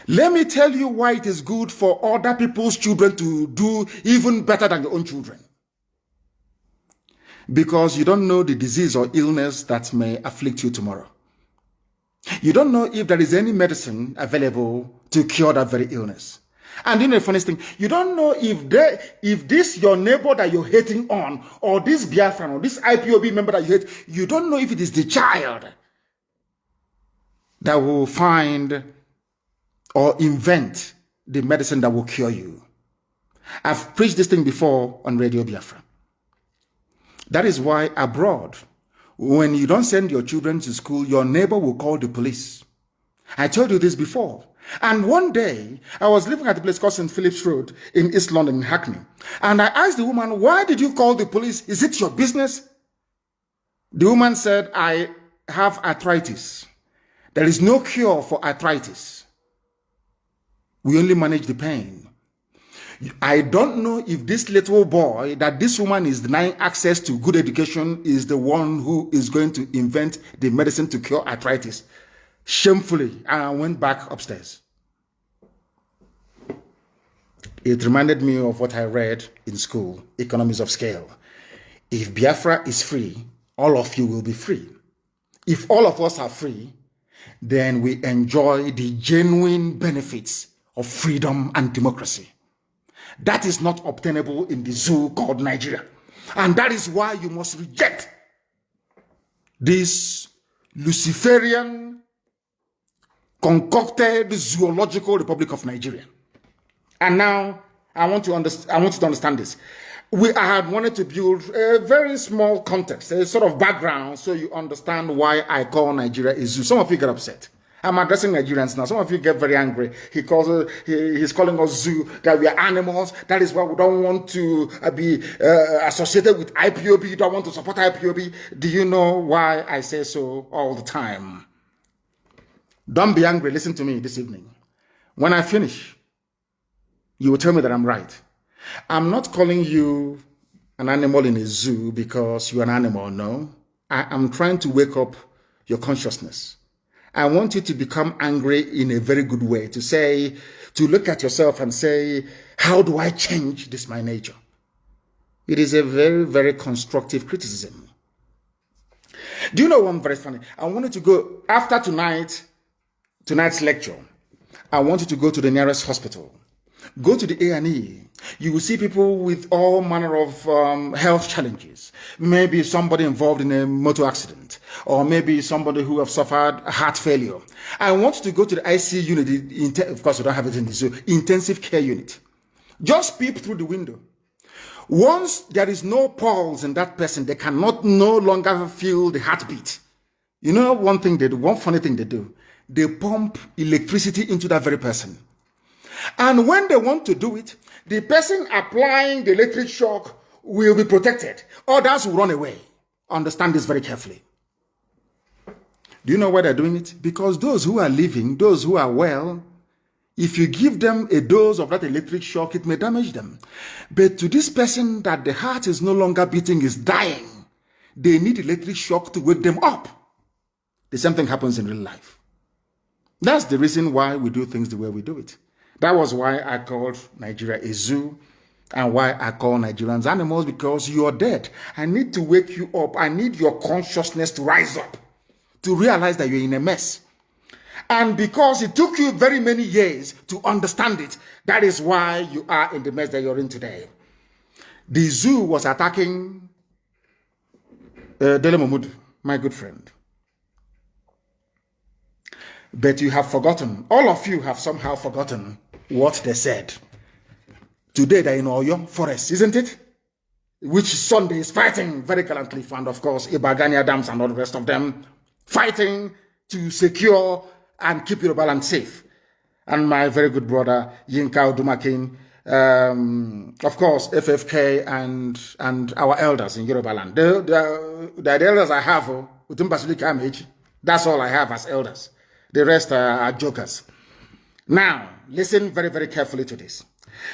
[SPEAKER 1] Let me tell you why it is good for other people's children to do even better than your own children. Because you don't know the disease or illness that may afflict you tomorrow. You don't know if there is any medicine available to cure that very illness. And you know the funniest thing, you don't know if this your neighbor that you're hating on, or this Biafran, or this IPOB member that you hate, you don't know if it is the child that will find or invent the medicine that will cure you. I've preached this thing before on Radio Biafra. That is why abroad, when you don't send your children to school, your neighbor will call the police. I told you this before. And one day, I was living at a place called St. Philip's Road in East London, in Hackney. And I asked the woman, why did you call the police? Is it your business? The woman said, I have arthritis. There is no cure for arthritis. We only manage the pain. I don't know if this little boy that this woman is denying access to good education is the one who is going to invent the medicine to cure arthritis. Shamefully, I went back upstairs. It reminded me of what I read in school, Economies of Scale. If Biafra is free, all of you will be free. If all of us are free, then we enjoy the genuine benefits of freedom and democracy. That is not obtainable in the zoo called Nigeria. And that is why you must reject this Luciferian, concocted zoological Republic of Nigeria. And now I want you to understand this. I had wanted to build a very small context, a sort of background, so you understand why I call Nigeria a zoo. Some of you get upset. I'm addressing Nigerians now. Some of you get very angry. He's calling us zoo, that we are animals. That is why we don't want to be associated with IPOB. You don't want to support IPOB. Do you know why I say so all the time? Don't be angry. Listen to me this evening. When I finish, you will tell me that I'm right. I'm not calling you an animal in a zoo because you're an animal, no. I am trying to wake up your consciousness. I want you to become angry in a very good way, to look at yourself and say, how do I change this my nature? It is a very, very constructive criticism. Do you know one very funny? I wanted to go, after tonight's lecture, I want you to go to the nearest hospital. Go to the A&E. You will see people with all manner of health challenges. Maybe somebody involved in a motor accident, or maybe somebody who have suffered heart failure. I want you to go to the ICU unit. Of course, we don't have it in this, so intensive care unit. Just peep through the window. Once there is no pulse in that person, they cannot no longer feel the heartbeat. You know one thing they do, one funny thing they do, they pump electricity into that very person. And when they want to do it, the person applying the electric shock will be protected. Others will run away. Understand this very carefully. Do you know why they're doing it? Because those who are living, those who are well, if you give them a dose of that electric shock, it may damage them. But to this person that the heart is no longer beating, is dying, they need electric shock to wake them up. The same thing happens in real life. That's the reason why we do things the way we do it. That was why I called Nigeria a zoo, and why I call Nigerians animals, because you are dead. I need to wake you up. I need your consciousness to rise up, to realize that you're in a mess. And because it took you very many years to understand it, that is why you are in the mess that you're in today. The zoo was attacking Dele Momodu, my good friend. But you have forgotten, all of you have somehow forgotten what they said. Today they're in Oyo Forest, isn't it? Which Sunday is fighting very gallantly, and of course, Ibagania Dams and all the rest of them, fighting to secure and keep Yoruba land safe. And my very good brother, Yinka Odumakin, of course, FFK and our elders in Yoruba land. The elders I have, that's all I have as elders. The rest are jokers. Now, listen very, very carefully to this.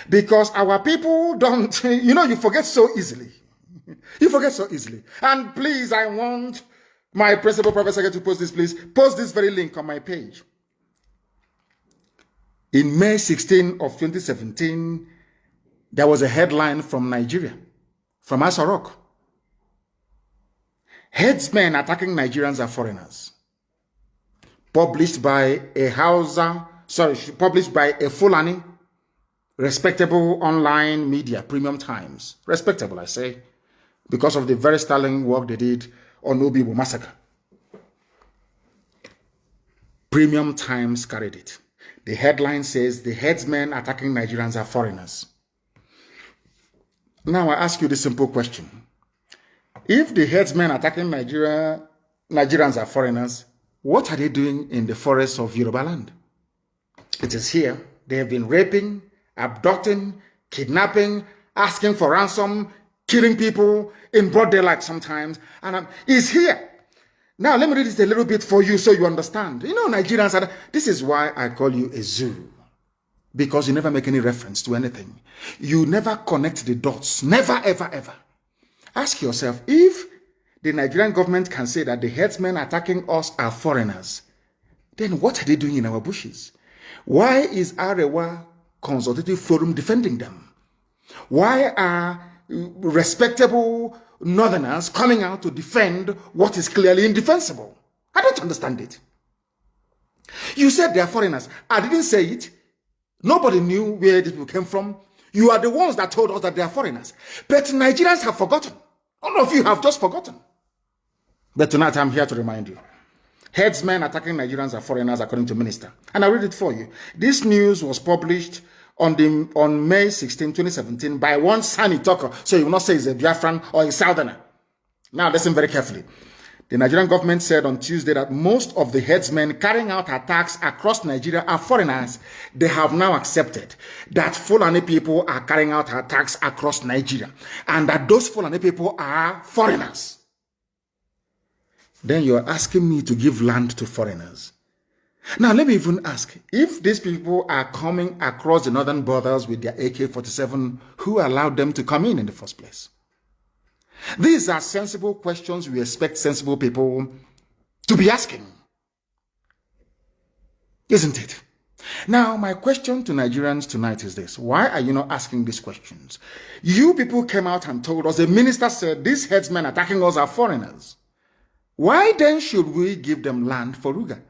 [SPEAKER 1] Because our people don't, you forget so easily. You forget so easily. And please, I want my principal professor to post this, please. Post this very link on my page. In May 16 of 2017, there was a headline from Nigeria, from Asarok. Headsmen attacking Nigerians are foreigners. Published by a Fulani, respectable online media, Premium Times. Respectable, I say, because of the very sterling work they did on Obibo massacre. Premium Times carried it. The headline says, the headsmen attacking Nigerians are foreigners. Now I ask you this simple question. If the headsmen attacking Nigerians are foreigners, what are they doing in the forests of Yoruba land? It is here. They have been raping, abducting, kidnapping, asking for ransom, killing people in broad daylight sometimes. And it's here. Now, let me read this a little bit for you so you understand. Nigerians, this is why I call you a zoo. Because you never make any reference to anything. You never connect the dots. Never, ever, ever. Ask yourself, if the Nigerian government can say that the headsmen attacking us are foreigners, then what are they doing in our bushes? Why is Arewa Consultative Forum defending them? Why are respectable northerners coming out to defend what is clearly indefensible? I don't understand it. You said they are foreigners. I didn't say it. Nobody knew where these people came from. You are the ones that told us that they are foreigners. But Nigerians have forgotten. All of you have just forgotten. But tonight I'm here to remind you. Headsmen attacking Nigerians are foreigners, according to minister. And I'll read it for you. This news was published on May 16, 2017 by one Sani talker. So you will not say he's a Biafran or a Southerner. Now listen very carefully. The Nigerian government said on Tuesday that most of the headsmen carrying out attacks across Nigeria are foreigners. They have now accepted that Fulani people are carrying out attacks across Nigeria and that those Fulani people are foreigners. Then you're asking me to give land to foreigners. Now let me even ask, if these people are coming across the northern borders with their AK-47, who allowed them to come in the first place? These are sensible questions we expect sensible people to be asking. Isn't it? Now, my question to Nigerians tonight is this. Why are you not asking these questions? You people came out and told us, the minister said, these headsmen attacking us are foreigners. Why then should we give them land for Ruga?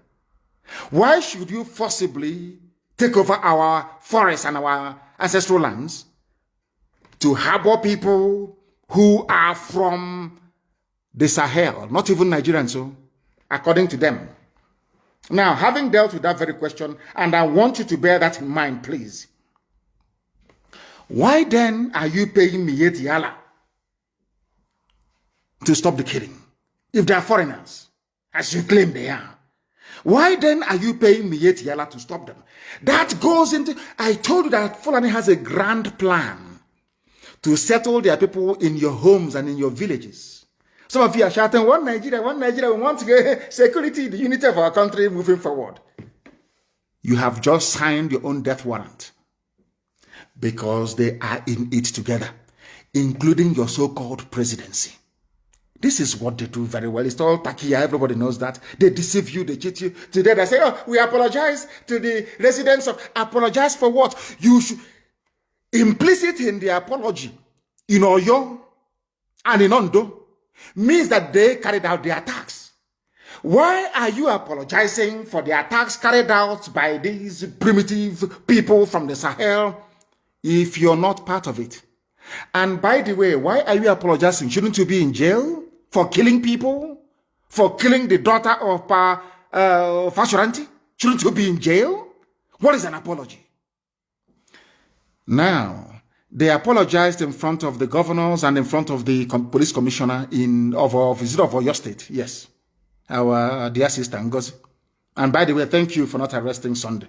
[SPEAKER 1] Why should you forcibly take over our forests and our ancestral lands to harbor people who are from the Sahel, not even Nigerians, so according to them? Now, having dealt with that very question, and I want you to bear that in mind, please. Why then are you paying Miyetti Yala to stop the killing? If they are foreigners, as you claim they are. Why then are you paying Miyetti Yala to stop them? That goes into, I told you that Fulani has a grand plan to settle their people in your homes and in your villages. Some of you are shouting, one Nigeria, we want to get security, the unity of our country moving forward. You have just signed your own death warrant because they are in it together, including your so-called presidency. This is what they do very well. It's all takia. Everybody knows that. They deceive you, they cheat you. Today they say, oh, we apologize to the residents of... Apologize for what? You should... Implicit in the apology, in Oyo and in Ondo, means that they carried out the attacks. Why are you apologizing for the attacks carried out by these primitive people from the Sahel if you're not part of it? And by the way, why are you apologizing? Shouldn't you be in jail for killing people? For killing the daughter of Fashoranti? Shouldn't you be in jail? What is an apology? Now, they apologized in front of the governors and in front of the police commissioner of your state. Yes, our dear sister Ngozi. And by the way, thank you for not arresting Sunday,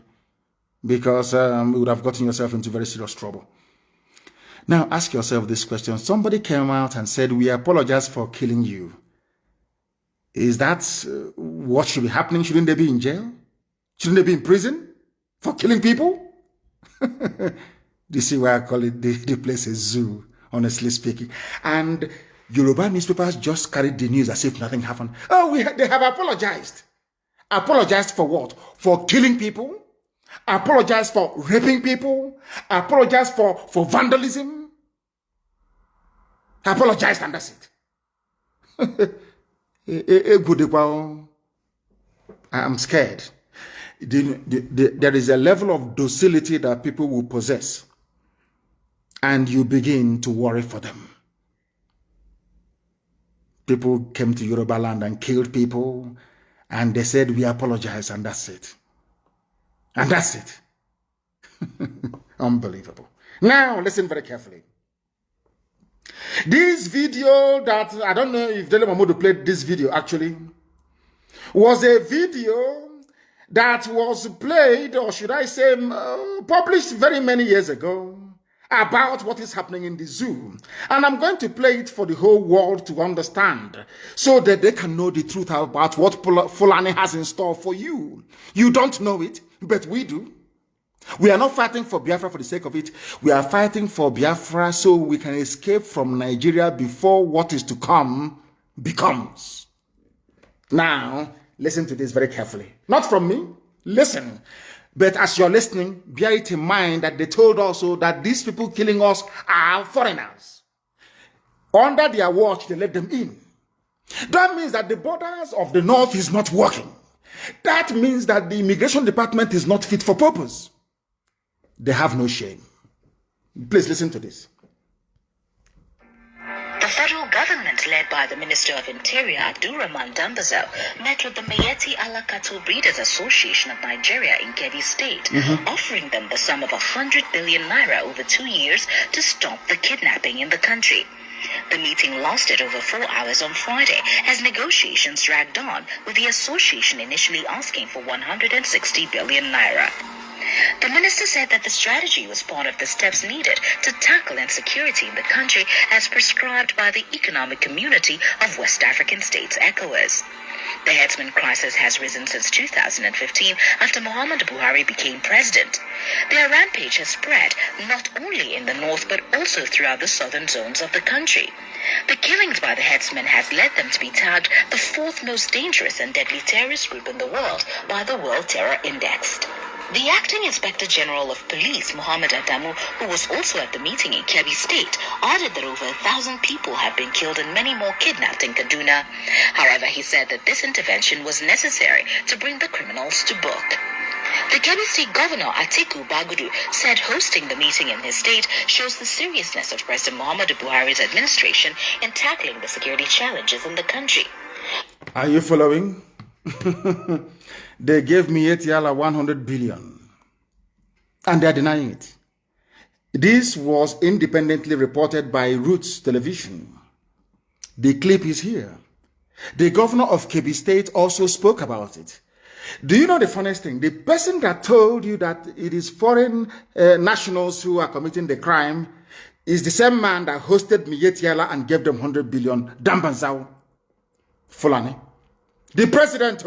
[SPEAKER 1] because you would have gotten yourself into very serious trouble. Now, ask yourself this question. Somebody came out and said, we apologize for killing you. Is that what should be happening? Shouldn't they be in jail? Shouldn't they be in prison for killing people? You see why I call it the place a zoo, honestly speaking. And Yoruba newspapers just carried the news as if nothing happened. Oh, they have apologized. Apologized for what? For killing people? Apologized for raping people? Apologized for vandalism? Apologized and that's it. I'm scared. There is a level of docility that people will possess, and you begin to worry for them. People came to Yoruba land and killed people, and they said, we apologize, and that's it. And that's it. Unbelievable. Now, listen very carefully. This video that, I don't know if Dele Momodu played this video actually, was a video that was played, or should I say, published very many years ago, about what is happening in the zoo. And I'm going to play it for the whole world to understand, so that they can know the truth about what Fulani has in store for you. You don't know it, but we do. We are not fighting for Biafra for the sake of it. We are fighting for Biafra so we can escape from Nigeria before what is to come becomes. Now, listen to this very carefully. Not from me, listen. But as you're listening, bear it in mind that they told also that these people killing us are foreigners. Under their watch, they let them in. That means that the borders of the north is not working. That means that the immigration department is not fit for purpose. They have no shame. Please listen to this.
[SPEAKER 2] The federal government, led by the Minister of Interior, Abdurrahman Dambazel, met with the Miyetti Allah Cattle Breeders Association of Nigeria in Kebbi State, offering them the sum of 100 billion naira over 2 years to stop the kidnapping in the country. The meeting lasted over 4 hours on Friday as negotiations dragged on, with the association initially asking for 160 billion naira. The minister said that the strategy was part of the steps needed to tackle insecurity in the country as prescribed by the Economic Community of West African States, ECOWAS. The headsman crisis has risen since 2015 after Muhammadu Buhari became president. Their rampage has spread not only in the north but also throughout the southern zones of the country. The killings by the headsmen has led them to be tagged the fourth most dangerous and deadly terrorist group in the world by the World Terror Index. The acting Inspector General of Police, Muhammad Adamu, who was also at the meeting in Kebbi State, added that over 1,000 people have been killed and many more kidnapped in Kaduna. However, he said that this intervention was necessary to bring the criminals to book. The Kebbi State Governor Atiku Bagudu said hosting the meeting in his state shows the seriousness of President Muhammadu Buhari's administration in tackling the security challenges in the country.
[SPEAKER 1] Are you following? They gave me Etiala 100 billion and they're denying it. This was independently reported by Roots Television. The clip is here. The governor of Kebbi State also spoke about it. Do you know the funniest thing? The person that told you that it is foreign nationals who are committing the crime is the same man that hosted Mietiala and gave them 100 billion, Dambanzao Fulani. The president,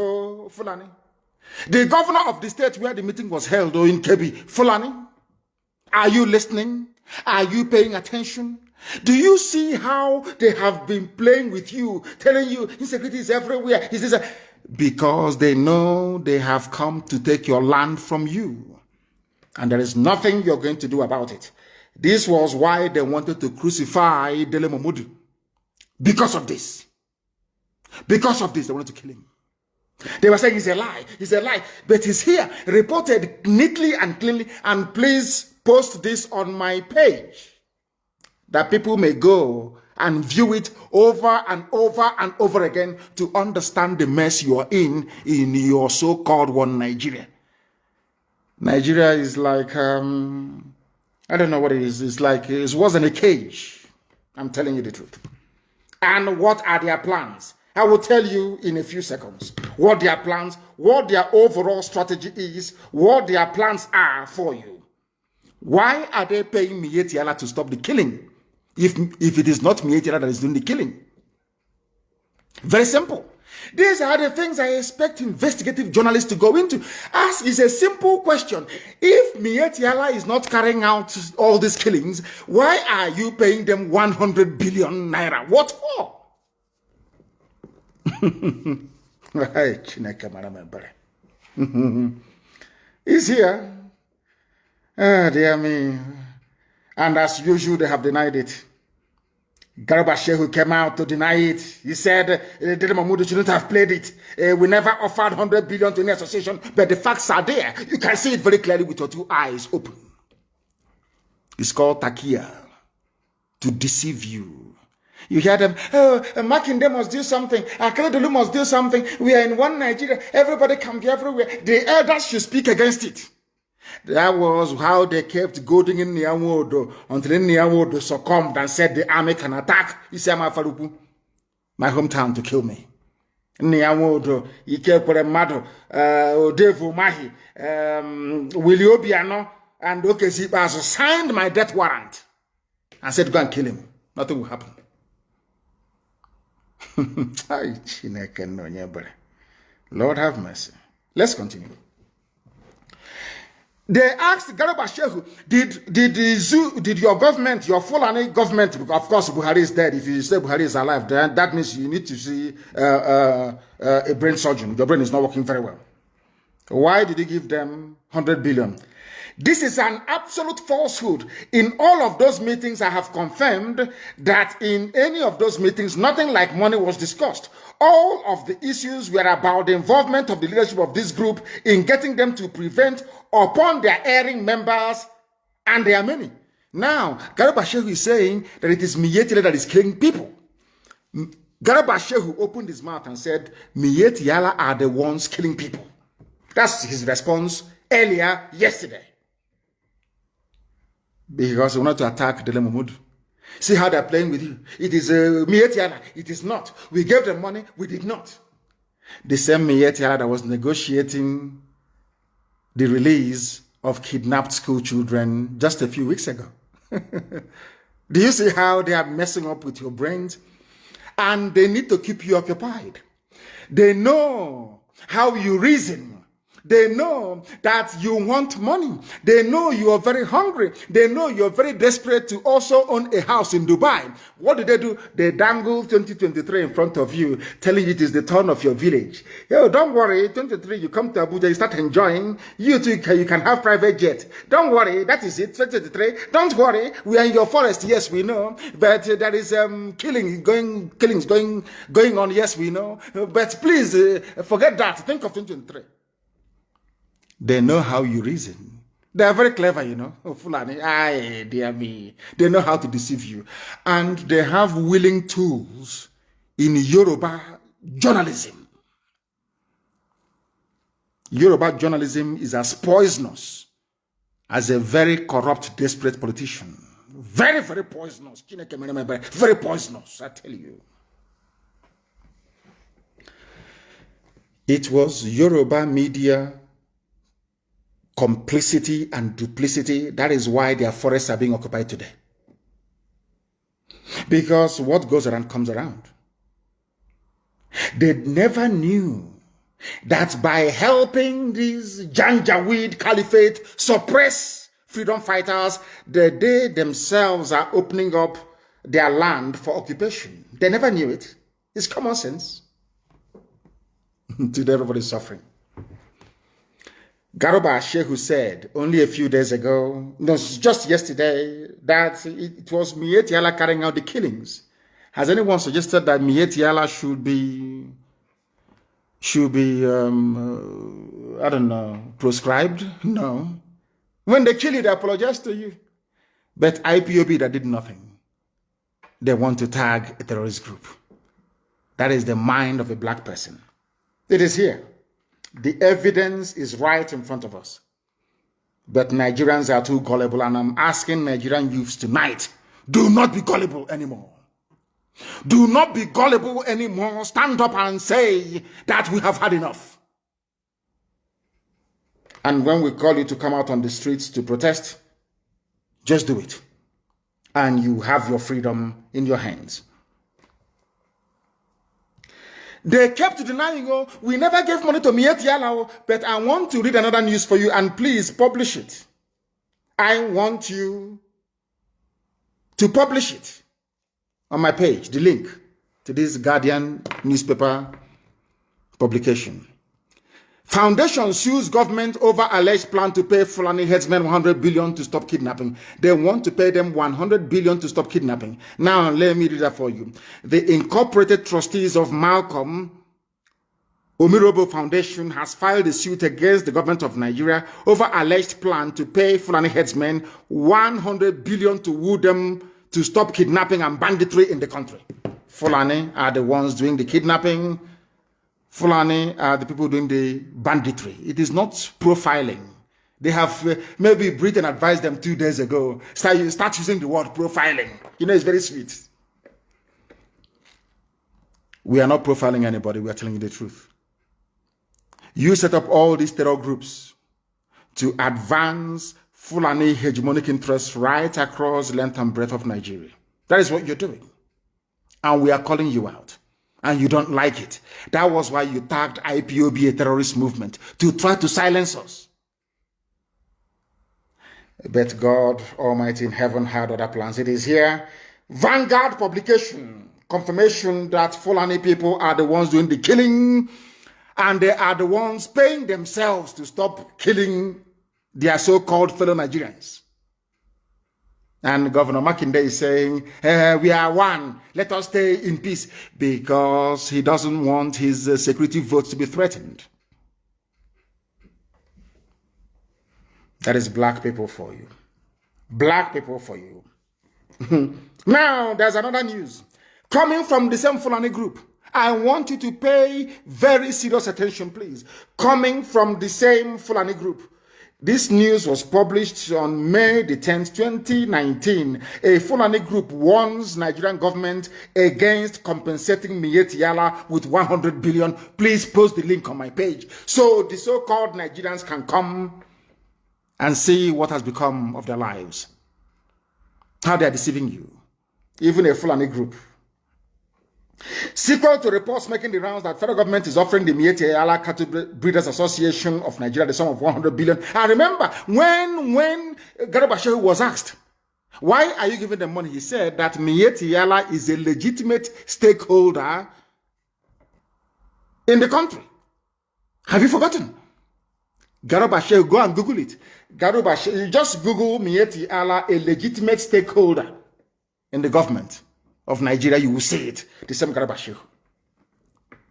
[SPEAKER 1] Fulani. The governor of the state where the meeting was held, in Kebbi, Fulani. Are you listening? Are you paying attention? Do you see how they have been playing with you, telling you insecurity is everywhere? Because they know they have come to take your land from you. And there is nothing you're going to do about it. This was why they wanted to crucify Dele Momodu. Because of this. Because of this, they wanted to kill him. They were saying it's a lie, but he's here, reported neatly and cleanly, and please post this on my page, that people may go and view it over and over and over again to understand the mess you are in your so-called one Nigeria. Nigeria is like, I don't know what it is, it's like, it wasn't a cage. I'm telling you the truth. And what are their plans? I will tell you in a few seconds what their plans, what their overall strategy is, what their plans are for you. Why are they paying Mietiala to stop the killing if it is not Mietiala that is doing the killing? Very simple. These are the things I expect investigative journalists to go into. Ask is a simple question. If Mietiala is not carrying out all these killings, why are you paying them 100 billion naira? What for? He's here. Dear me. And as usual, they have denied it. Garba Shehu came out to deny it. He said Dele Momodu shouldn't have played it. We never offered 100 billion to any association, but the facts are there. You can see it very clearly with your two eyes open. It's called Takia, to deceive you. You hear them, Makinde must do something, Akeredolu must do something, we are in one Nigeria, everybody can be everywhere. The elders should speak against it. That was how they kept goading in Niawodo until Niawodo succumbed and said the army can attack Isama Farupu, my hometown, to kill me. Niawodo, Ikepore Mado, Odevu Mahi, Willie Obiano, and Okezipa signed my death warrant and said, go and kill him. Nothing will happen. Lord have mercy. Let's continue. They asked Garba Shehu, did your government, your Fulani government, of course Buhari is dead. If you say Buhari is alive, then that means you need to see a brain surgeon. Your brain is not working very well. Why did you give them 100 billion? This is an absolute falsehood. In all of those meetings, I have confirmed that in any of those meetings, nothing like money was discussed. All of the issues were about the involvement of the leadership of this group in getting them to prevent upon their erring members, and there are many. Now, Garba Shehu is saying that it is Mietiala that is killing people. Garba Shehu opened his mouth and said, Mietiala are the ones killing people. That's his response earlier yesterday. Because we wanted to attack Dele Momodu. See how they're playing with you. It is Mietiala. It is not. We gave them money. We did not. The same Mietiala that was negotiating the release of kidnapped school children just a few weeks ago. Do you see how they are messing up with your brains? And they need to keep you occupied. They know how you reason. They know that you want money. They know you are very hungry. They know you're very desperate to also own a house in Dubai. What do? They dangle 2023 in front of you, telling you it is the turn of your village. Yo, don't worry, 2023, you come to Abuja, you start enjoying. You too, you can have private jet. Don't worry, that is it, 2023. Don't worry, we are in your forest, yes, we know. But there is killings going on, yes, we know. But please, forget that. Think of 2023. They know how you reason. They are very clever, you know. Oh, Fulani, aye, dear me. They know how to deceive you. And they have willing tools in Yoruba journalism. Yoruba journalism is as poisonous as a very corrupt, desperate politician. Very, very poisonous. Very poisonous, I tell you. It was Yoruba media complicity and duplicity. That is why their forests are being occupied today. Because what goes around comes around. They never knew that by helping these Janjaweed Caliphate suppress freedom fighters, they themselves are opening up their land for occupation. They never knew it. It's common sense. Today everybody's suffering. Garuba Shehu said only a few days ago, no, just yesterday, that it was Mieti Allah carrying out the killings. Has anyone suggested that Mieti Allah should be I don't know, proscribed? No. When they kill you, they apologize to you. But IPOB that did nothing. They want to tag a terrorist group. That is the mind of a black person. It is here. The evidence is right in front of us. But Nigerians are too gullible, and I'm asking Nigerian youths tonight, do not be gullible anymore. Do not be gullible anymore. Stand up and say that we have had enough. And when we call you to come out on the streets to protest, just do it. And you have your freedom in your hands. They kept denying, oh, we never gave money to Mieti Allah, but I want to read another news for you, and please publish it. I want you to publish it on my page, the link to this Guardian newspaper publication. Foundation sues government over alleged plan to pay Fulani headsmen 100 billion to stop kidnapping. They want to pay them 100 billion to stop kidnapping. Now, let me read that for you. The incorporated trustees of Malcolm Omirobo Foundation has filed a suit against the government of Nigeria over alleged plan to pay Fulani headsmen 100 billion to woo them to stop kidnapping and banditry in the country. Fulani are the ones doing the kidnapping. Fulani are the people doing the banditry. It is not profiling. They have maybe Britain advised them 2 days ago. Start using the word profiling. You know, it's very sweet. We are not profiling anybody. We are telling you the truth. You set up all these terror groups to advance Fulani hegemonic interests right across the length and breadth of Nigeria. That is what you're doing. And we are calling you out. And you don't like it. That was why you tagged IPOB a terrorist movement, to try to silence us. But God Almighty in heaven had other plans. It is here. Vanguard publication. Confirmation that Fulani people are the ones doing the killing, and they are the ones paying themselves to stop killing their so-called fellow Nigerians. And Governor Makinde is saying, we are one. Let us stay in peace, because he doesn't want his security votes to be threatened. That is black people for you. Black people for you. Now, there's another news. Coming from the same Fulani group. I want you to pay very serious attention, please. Coming from the same Fulani group. This news was published on May the 10th, 2019. A Fulani group warns Nigerian government against compensating Mieti Allah with 100 billion. Please post the link on my page so the so-called Nigerians can come and see what has become of their lives. How they are deceiving you. Even a Fulani group. Sequel to reports making the rounds that federal government is offering the Miyetti Allah Cattle Breeders Association of Nigeria the sum of 100 billion. And remember, when Garba Shehu was asked, why are you giving them money? He said that Miyetti Allah is a legitimate stakeholder in the country. Have you forgotten? Garba Shehu, go and Google it. Garba Shehu, you just Google Miyetti Allah, a legitimate stakeholder in the government of Nigeria, you will see it. The same Garba Shehu.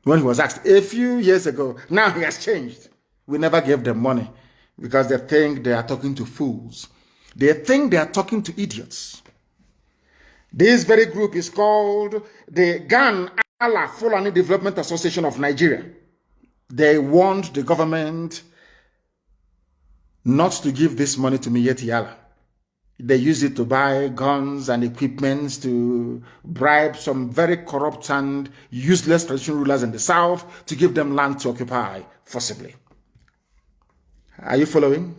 [SPEAKER 1] When he was asked a few years ago, now he has changed. We never gave them money because they think they are talking to fools. They think they are talking to idiots. This very group is called the Gan Allah Fulani Development Association of Nigeria. They want the government not to give this money to Miyetti Allah. They use it to buy guns and equipments to bribe some very corrupt and useless traditional rulers in the south to give them land to occupy forcibly. Are you following?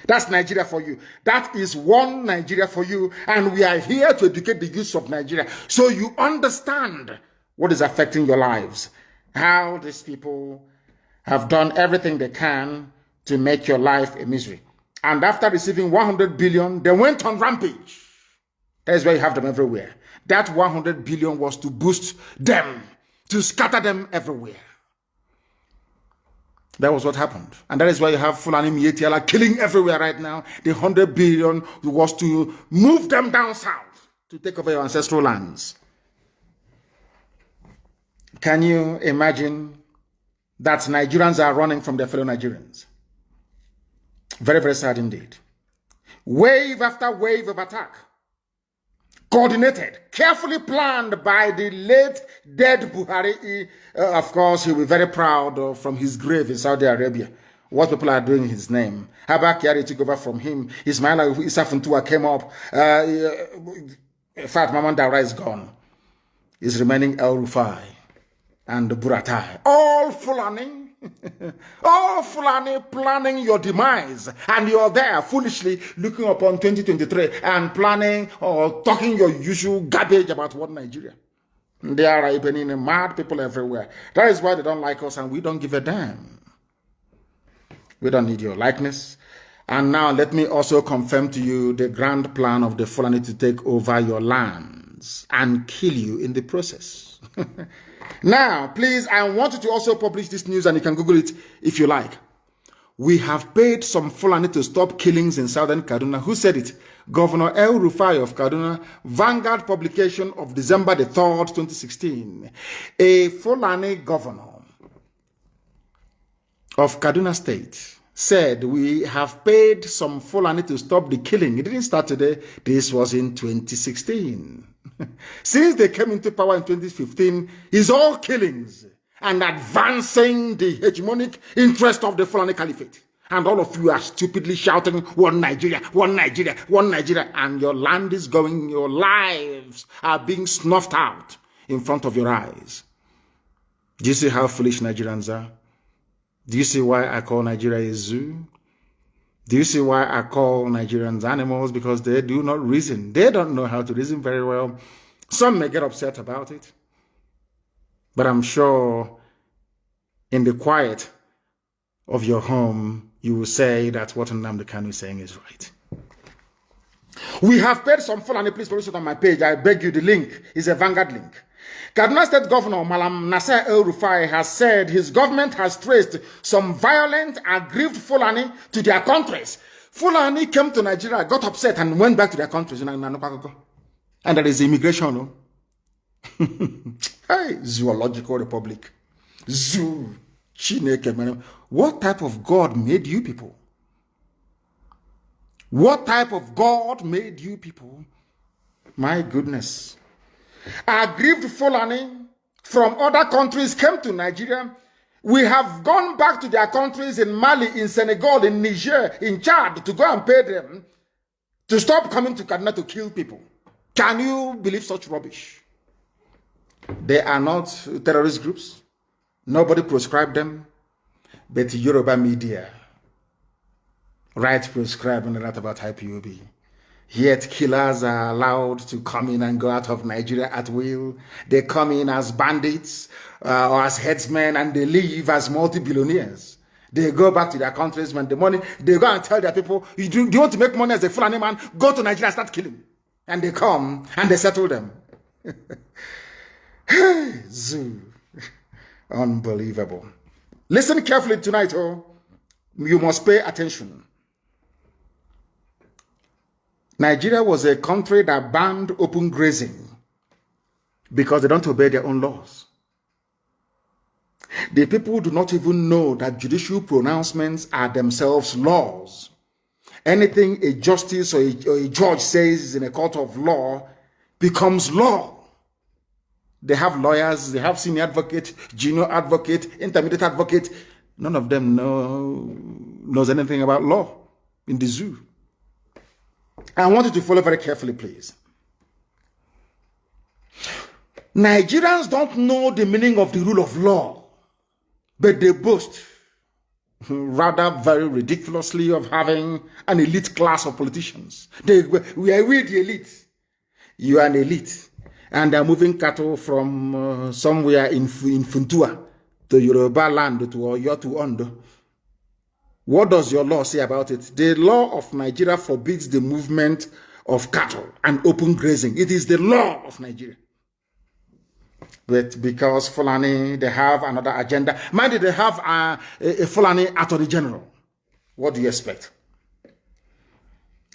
[SPEAKER 1] That's Nigeria for you. That is one Nigeria for you. And we are here to educate the youth of Nigeria so you understand what is affecting your lives. How these people have done everything they can to make your life a misery. And after receiving 100 billion, they went on rampage. That is why you have them everywhere. That 100 billion was to boost them, to scatter them everywhere. That was what happened. And that is why you have Fulani Miyetti Allah killing everywhere right now. The 100 billion was to move them down south, to take over your ancestral lands. Can you imagine that Nigerians are running from their fellow Nigerians? Very, very sad indeed. Wave after wave of attack. Coordinated, carefully planned by the late dead Buhari. Of course, he'll be very proud from his grave in Saudi Arabia. What people are doing in his name. Habak Yari took over from him. Ismaila Isafuntua came up. In fact, Maman Dara is gone. Is remaining El Rufai and Buratai. All Fulani. All Fulani planning your demise, and you're there foolishly looking upon 2023 and planning or talking your usual garbage about what Nigeria. There are even mad people everywhere. That is why they don't like us, and we don't give a damn. We don't need your likeness. And now let me also confirm to you the grand plan of the Fulani to take over your lands and kill you in the process. Now, please, I want you to also publish this news, and you can Google it if you like. We have paid some Fulani to stop killings in southern Kaduna. Who said it? Governor El Rufai of Kaduna, Vanguard publication of December the 3rd, 2016. A Fulani governor of Kaduna State said we have paid some Fulani to stop the killing. It didn't start today. This was in 2016. Since they came into power in 2015, it's all killings and advancing the hegemonic interest of the Fulani Caliphate. And all of you are stupidly shouting, one Nigeria, one Nigeria, one Nigeria. And your land is going, your lives are being snuffed out in front of your eyes. Do you see how foolish Nigerians are? Do you see why I call Nigeria a zoo? Do you see why I call Nigerians animals? Because they do not reason. They don't know how to reason very well. Some may get upset about it. But I'm sure in the quiet of your home, you will say that what Nnamdi Kanu is saying is right. We have paid some Fulani, please post it on my page. I beg you, the link is a Vanguard link. Kaduna State Governor Malam Nasser El Rufai has said his government has traced some violent, aggrieved Fulani to their countries. Fulani came to Nigeria, got upset, and went back to their countries. And there is immigration. Hey, zoological republic. Zoo. Chineke. What type of God made you people? What type of God made you people? My goodness. Aggrieved Fulani from other countries came to Nigeria. We have gone back to their countries in Mali, in Senegal, in Niger, in Chad to go and pay them to stop coming to Kaduna to kill people. Can you believe such rubbish? They are not terrorist groups. Nobody prescribed them. But Yoruba media, right, prescribe and a lot about IPOB. Yet killers are allowed to come in and go out of Nigeria at will. They come in as bandits or as headsmen, and they leave as multi-billionaires. They go back to their countries when the money, they go and tell their people, do you want to make money as a Fulani man? Go to Nigeria and start killing. And they come and they settle them. Zoo. Unbelievable. Listen carefully tonight, oh. You must pay attention. Nigeria was a country that banned open grazing because they don't obey their own laws. The people do not even know that judicial pronouncements are themselves laws. Anything a justice or a judge says in a court of law becomes law. They have lawyers, they have senior advocate, junior advocate, intermediate advocate. None of them knows anything about law in the zoo. I want you to follow very carefully, please. Nigerians don't know the meaning of the rule of law, but they boast, rather very ridiculously, of having an elite class of politicians. We are the elite. You are an elite. And they're moving cattle from somewhere in Funtua to Yoruba land to Oyo to Ondo. What does your law say about it? The law of Nigeria forbids the movement of cattle and open grazing. It is the law of Nigeria. But because Fulani, they have another agenda. Mind you, they have a Fulani Attorney General. What do you expect?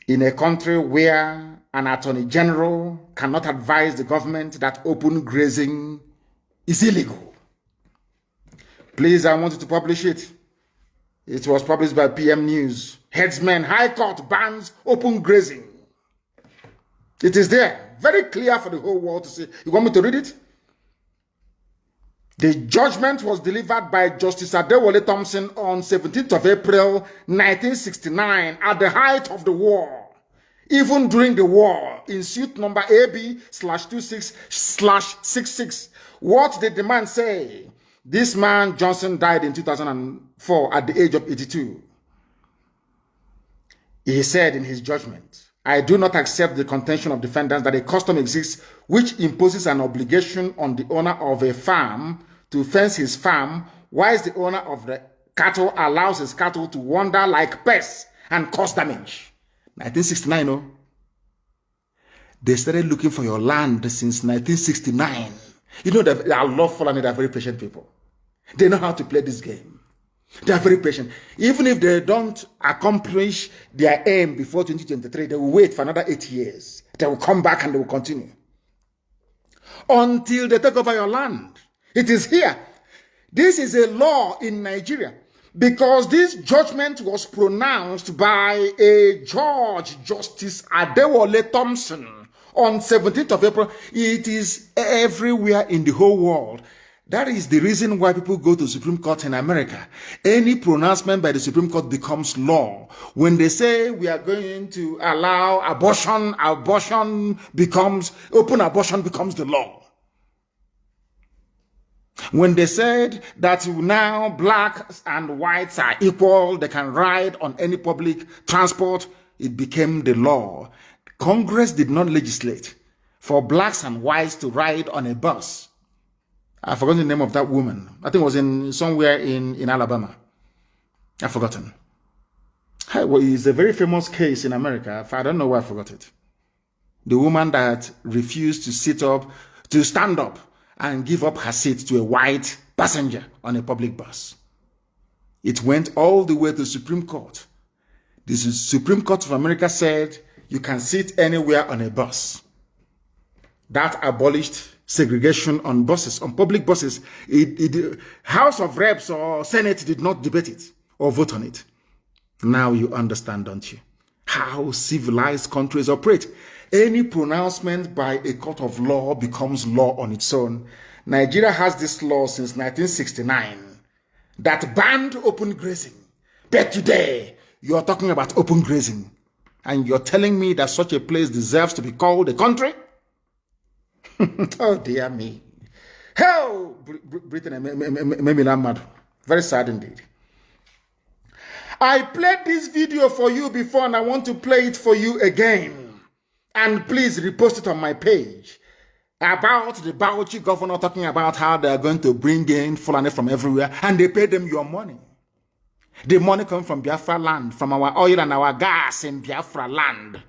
[SPEAKER 1] In a country where an Attorney General cannot advise the government that open grazing is illegal. Please, I want you to publish it. It was published by PM News. Headsman, High Court bans open grazing. It is there. Very clear for the whole world to see. You want me to read it? The judgment was delivered by Justice Adewale Thompson on 17th of April, 1969, at the height of the war. Even during the war, in suit number AB/26/66, what did the man say? This man, Johnson, died in 2004 at the age of 82. He said in his judgment, I do not accept the contention of defendants that a custom exists which imposes an obligation on the owner of a farm to fence his farm, whilst the owner of the cattle allows his cattle to wander like pests and cause damage. 1969, no? They started looking for your land since 1969. You know that I love Fulani, they are very patient people. They know how to play this game. They are very patient. Even if they don't accomplish their aim before 2023, they will wait for another 8 years. They will come back and they will continue. Until they take over your land. It is here. This is a law in Nigeria. Because this judgment was pronounced by a judge, Justice Adewale Thompson, on 17th of April. It is everywhere in the whole world. That is the reason why people go to Supreme Court in America. Any pronouncement by the Supreme Court becomes law. When they say we are going to allow abortion, open abortion becomes the law. When they said that now blacks and whites are equal, they can ride on any public transport, it became the law. Congress did not legislate for blacks and whites to ride on a bus. I forgot the name of that woman. I think it was somewhere in Alabama. I've forgotten. It's a very famous case in America. I don't know why I forgot it. The woman that refused to stand up and give up her seat to a white passenger on a public bus. It went all the way to the Supreme Court. The Supreme Court of America said you can sit anywhere on a bus. That abolished segregation on buses, on public buses. House of Reps or Senate did not debate it or vote on it. Now you understand, don't you? How civilized countries operate. Any pronouncement by a court of law becomes law on its own. Nigeria has this law since 1969 that banned open grazing. But today, you are talking about open grazing. And you're telling me that such a place deserves to be called a country? Oh, dear me. Hell, Britain made me mad. Very sad indeed. I played this video for you before and I want to play it for you again. And please repost it on my page about the Bauchi governor talking about how they're going to bring in Fulani from everywhere and they pay them your money. The money comes from Biafra land, from our oil and our gas in Biafra land.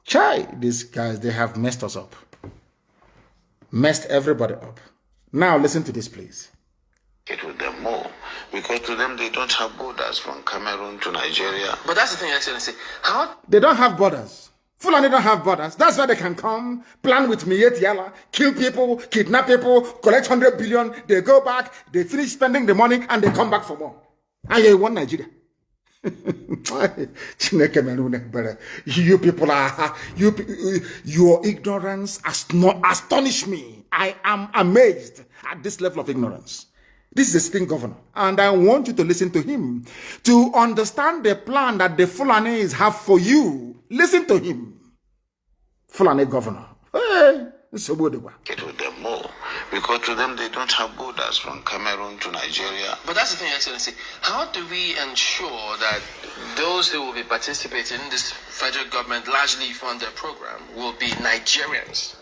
[SPEAKER 1] Chai, these guys, they have messed us up. Messed everybody up. Now listen to this, please.
[SPEAKER 3] With them more, because to them they don't have borders from Cameroon to Nigeria.
[SPEAKER 4] But that's the thing, Excellency. How?
[SPEAKER 1] They don't have borders. Fulani don't have borders. That's why they can come, plan with Miet Yala, kill people, kidnap people, collect 100 billion. They go back, they finish spending the money, and they come back for more. And you want Nigeria. You people are, your ignorance astonish me. I am amazed at this level of ignorance. This is a sitting governor, and I want you to listen to him to understand the plan that the Fulanis have for you. Listen to him, Fulani governor. Hey,
[SPEAKER 3] Get with them more, because to them they don't have borders from Cameroon to Nigeria.
[SPEAKER 4] But that's the thing, Excellency. How do we ensure that those who will be participating in this federal government largely funded program will be Nigerians?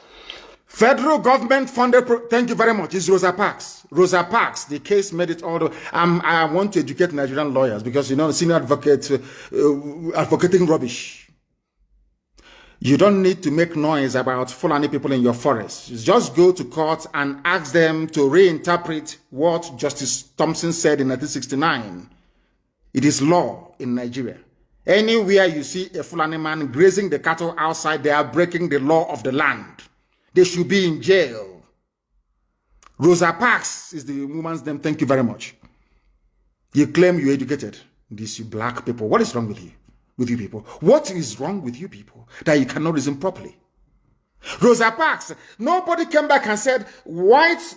[SPEAKER 1] Federal government funded, thank you very much, it's Rosa Parks. Rosa Parks, the case made it all the, I want to educate Nigerian lawyers because, you know, the senior advocate, advocating rubbish. You don't need to make noise about Fulani people in your forest. Just go to court and ask them to reinterpret what Justice Thompson said in 1969. It is law in Nigeria. Anywhere you see a Fulani man grazing the cattle outside, they are breaking the law of the land. They should be in jail. Rosa Parks is the woman's name. Thank you very much. You claim you're educated. These you black people. What is wrong with you? With you people? What is wrong with you people that you cannot reason properly? Rosa Parks, nobody came back and said white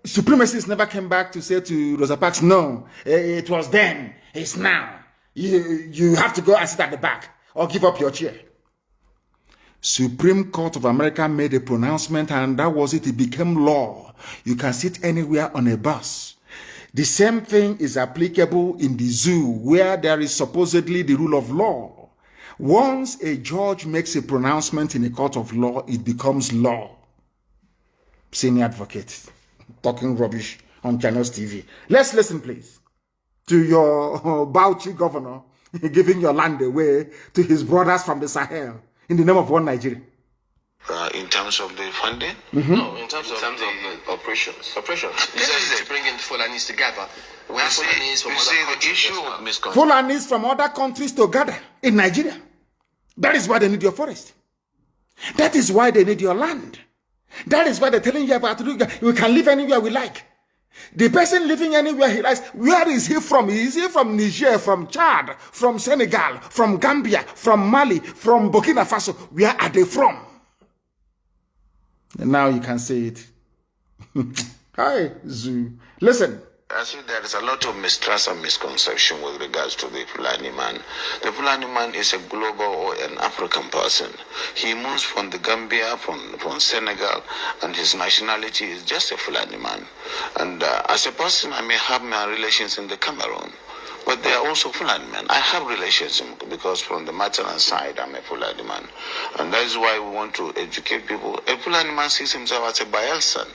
[SPEAKER 1] supremacists never came back to say to Rosa Parks, no, it was then, it's now. You have to go and sit at the back or give up your chair. Supreme Court of America made a pronouncement and that was it. It became law. You can sit anywhere on a bus. The same thing is applicable in the zoo where there is supposedly the rule of law. Once a judge makes a pronouncement in a court of law, it becomes law. Senior advocate talking rubbish on Channels TV. Let's listen, please, to your Bauchi governor giving your land away to his brothers from the Sahel in the name of one Nigeria.
[SPEAKER 3] In terms of the funding?
[SPEAKER 4] No, in terms of the operations. This is to bring in Fulanis together. We have Fulanis from other countries.
[SPEAKER 1] Fulanis from other countries together in Nigeria. That is why they need your forest. That is why they need your land. That is why they're telling you about we can live anywhere we like. The person living anywhere he likes, where is he from? Is he from Niger, from Chad, from Senegal, from Gambia, from Mali, from Burkina Faso? Where are they from? And now you can say it. Hi, Zoo. Listen.
[SPEAKER 3] I see there is a lot of mistrust and misconception with regards to the Fulani man. The Fulani man is a global or an African person. He moves from the Gambia, from Senegal, and his nationality is just a Fulani man. And as a person, I may have my relations in the Cameroon, but they are also Fulani men. I have relations because from the maternal side, I'm a Fulani man. And that is why we want to educate people. A Fulani man sees himself as a Bayelsan,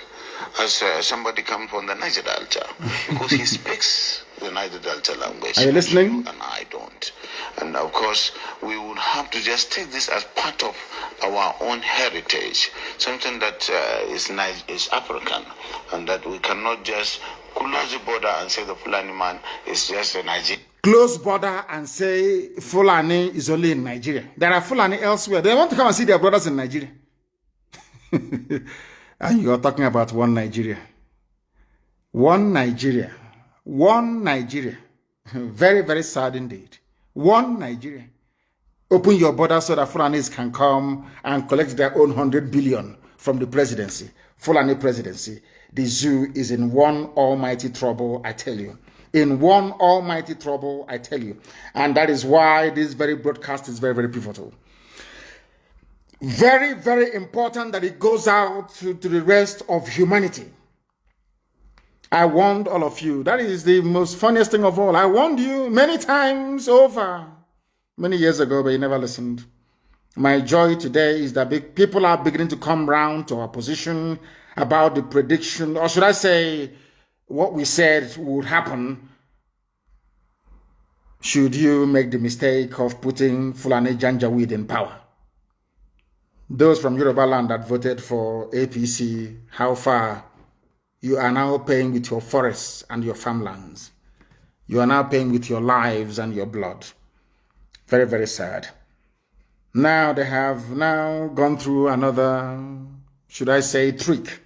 [SPEAKER 3] as somebody come from the Niger Delta, because he speaks the Niger Delta language.
[SPEAKER 1] Are you listening?
[SPEAKER 3] And I don't. And of course, we would have to just take this as part of our own heritage, something that is African, and that we cannot just close the border and say the Fulani man is just a Nigerian.
[SPEAKER 1] Close border and say Fulani is only in Nigeria. There are Fulani elsewhere. They want to come and see their brothers in Nigeria. And you are talking about one Nigeria. One Nigeria. One Nigeria. Very, very sad indeed. One Nigeria. Open your borders so that Fulanis can come and collect their own 100 billion from the presidency. Fulani presidency. The zoo is in one almighty trouble, I tell you. In one almighty trouble, I tell you. And that is why this very broadcast is very, very pivotal. Very, very important that it goes out to the rest of humanity. I warned all of you. That is the most funniest thing of all. I warned you many times over. many years ago, but you never listened. My joy today is that people are beginning to come round to our position about the prediction, or should I say, what we said would happen should you make the mistake of putting Fulani Janjaweed in power. Those from Yoruba land that voted for APC, how far you are now paying with your forests and your farmlands. You are now paying with your lives and your blood. Very, very sad. Now they have now gone through another, should I say, trick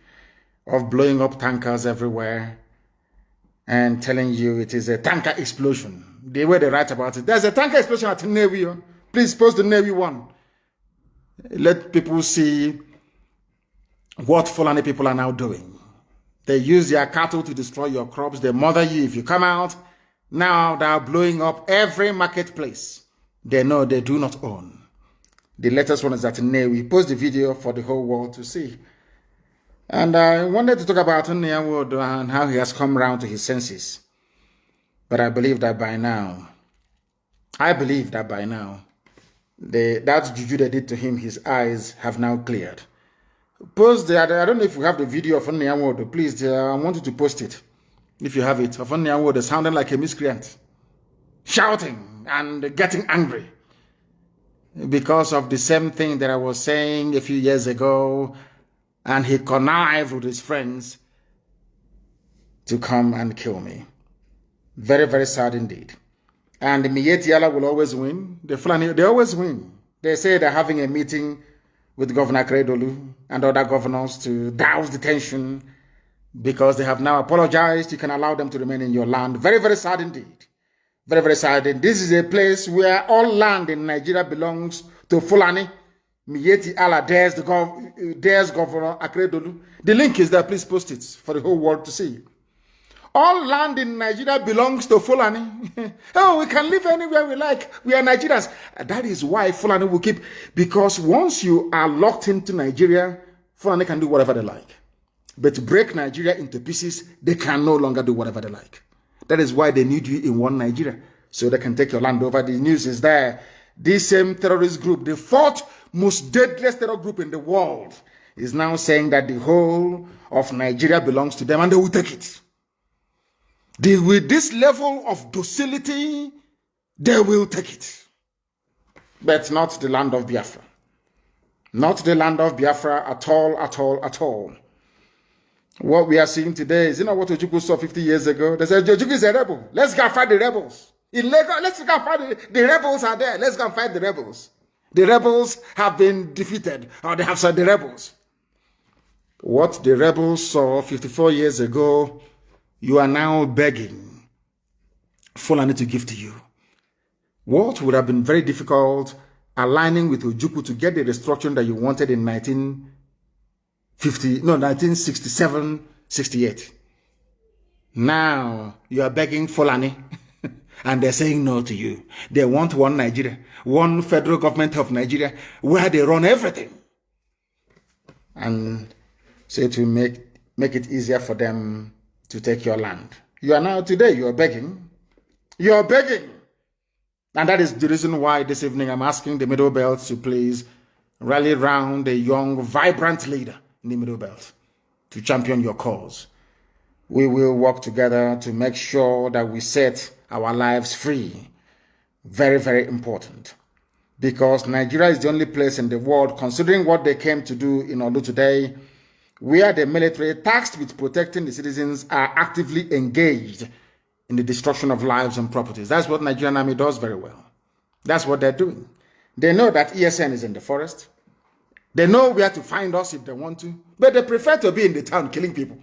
[SPEAKER 1] of blowing up tankers everywhere and telling you it is a tanker explosion. The way they write about it, there's a tanker explosion at the Navy. Please post the Navy one. Let people see what Fulani people are now doing. They use their cattle to destroy your crops. They murder you if you come out. Now they are blowing up every marketplace they know they do not own. The latest one is at Navy. Post the video for the whole world to see. And I wanted to talk about Nnamdi and how he has come around to his senses. But I believe that by now, that juju they did to him, his eyes have now cleared. Post that. I don't know if we have the video of Nnamdi. Please, I want you to post it. If you have it, of Nnamdi sounding like a miscreant, shouting and getting angry because of the same thing that I was saying a few years ago, and he connived with his friends to come and kill me. Very, very sad indeed. And the Miyetti Allah will always win. The Fulani, they always win. They say they're having a meeting with Governor Kredolu and other governors to douse the tension because they have now apologized. You can allow them to remain in your land. Very, very sad indeed. Very, very sad. And this is a place where all land in Nigeria belongs to Fulani. Miyetti Allah dares Governor Akredolu. The link is there. Please post it for the whole world to see. All land in Nigeria belongs to Fulani. Oh, we can live anywhere we like. We are Nigerians. That is why Fulani will keep, because once you are locked into Nigeria, Fulani can do whatever they like. But to break Nigeria into pieces, they can no longer do whatever they like. That is why they need you in one Nigeria, so they can take your land over. The news is there. This same terrorist group, the fourth most deadliest terror group in the world, is now saying that the whole of Nigeria belongs to them and they will take it. With this level of docility, they will take it. But not the land of Biafra. Not the land of Biafra at all, at all, at all. What we are seeing today is, you know what Ojukwu saw 50 years ago? They said, Ojukwu is a rebel. Let's go fight the rebels. In Lagos, let's go fight the rebels are there. Let's go fight the rebels. The rebels have been defeated, or they have said the rebels. What the rebels saw 54 years ago, you are now begging Fulani to give to you. What would have been very difficult, aligning with Ojukwu to get the restructuring that you wanted in 1967, 68. Now you are begging Fulani and they're saying no to you. They want one Nigeria, one federal government of Nigeria where they run everything. And so to make it easier for them to take your land. You are now today, you are begging. You are begging. And that is the reason why this evening I'm asking the Middle Belt to please rally round a young, vibrant leader in the Middle Belt to champion your cause. We will work together to make sure that we set our lives free. Very, very important. Because Nigeria is the only place in the world, considering what they came to do in Olu today, where the military, tasked with protecting the citizens, are actively engaged in the destruction of lives and properties. That's what Nigerian army does very well. That's what they're doing. They know that ESN is in the forest. They know where to find us if they want to, but they prefer to be in the town killing people.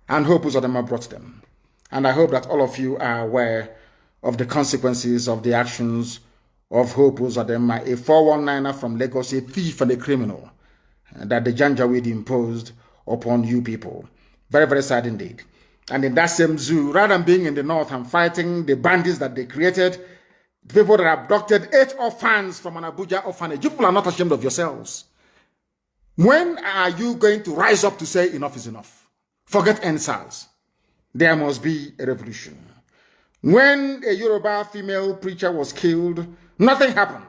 [SPEAKER 1] And hope of them have brought them. And I hope that all of you are aware of the consequences of the actions of Hope Uzodinma, a 419er from Lagos, a thief and a criminal, that the Janjaweed imposed upon you people. Very, very sad indeed. And in that same zoo, rather than being in the north and fighting the bandits that they created, the people that abducted 8 orphans from an Abuja orphanage, you people are not ashamed of yourselves. When are you going to rise up to say enough is enough? Forget NSAS. There must be a revolution. When a Yoruba female preacher was killed Nothing happened.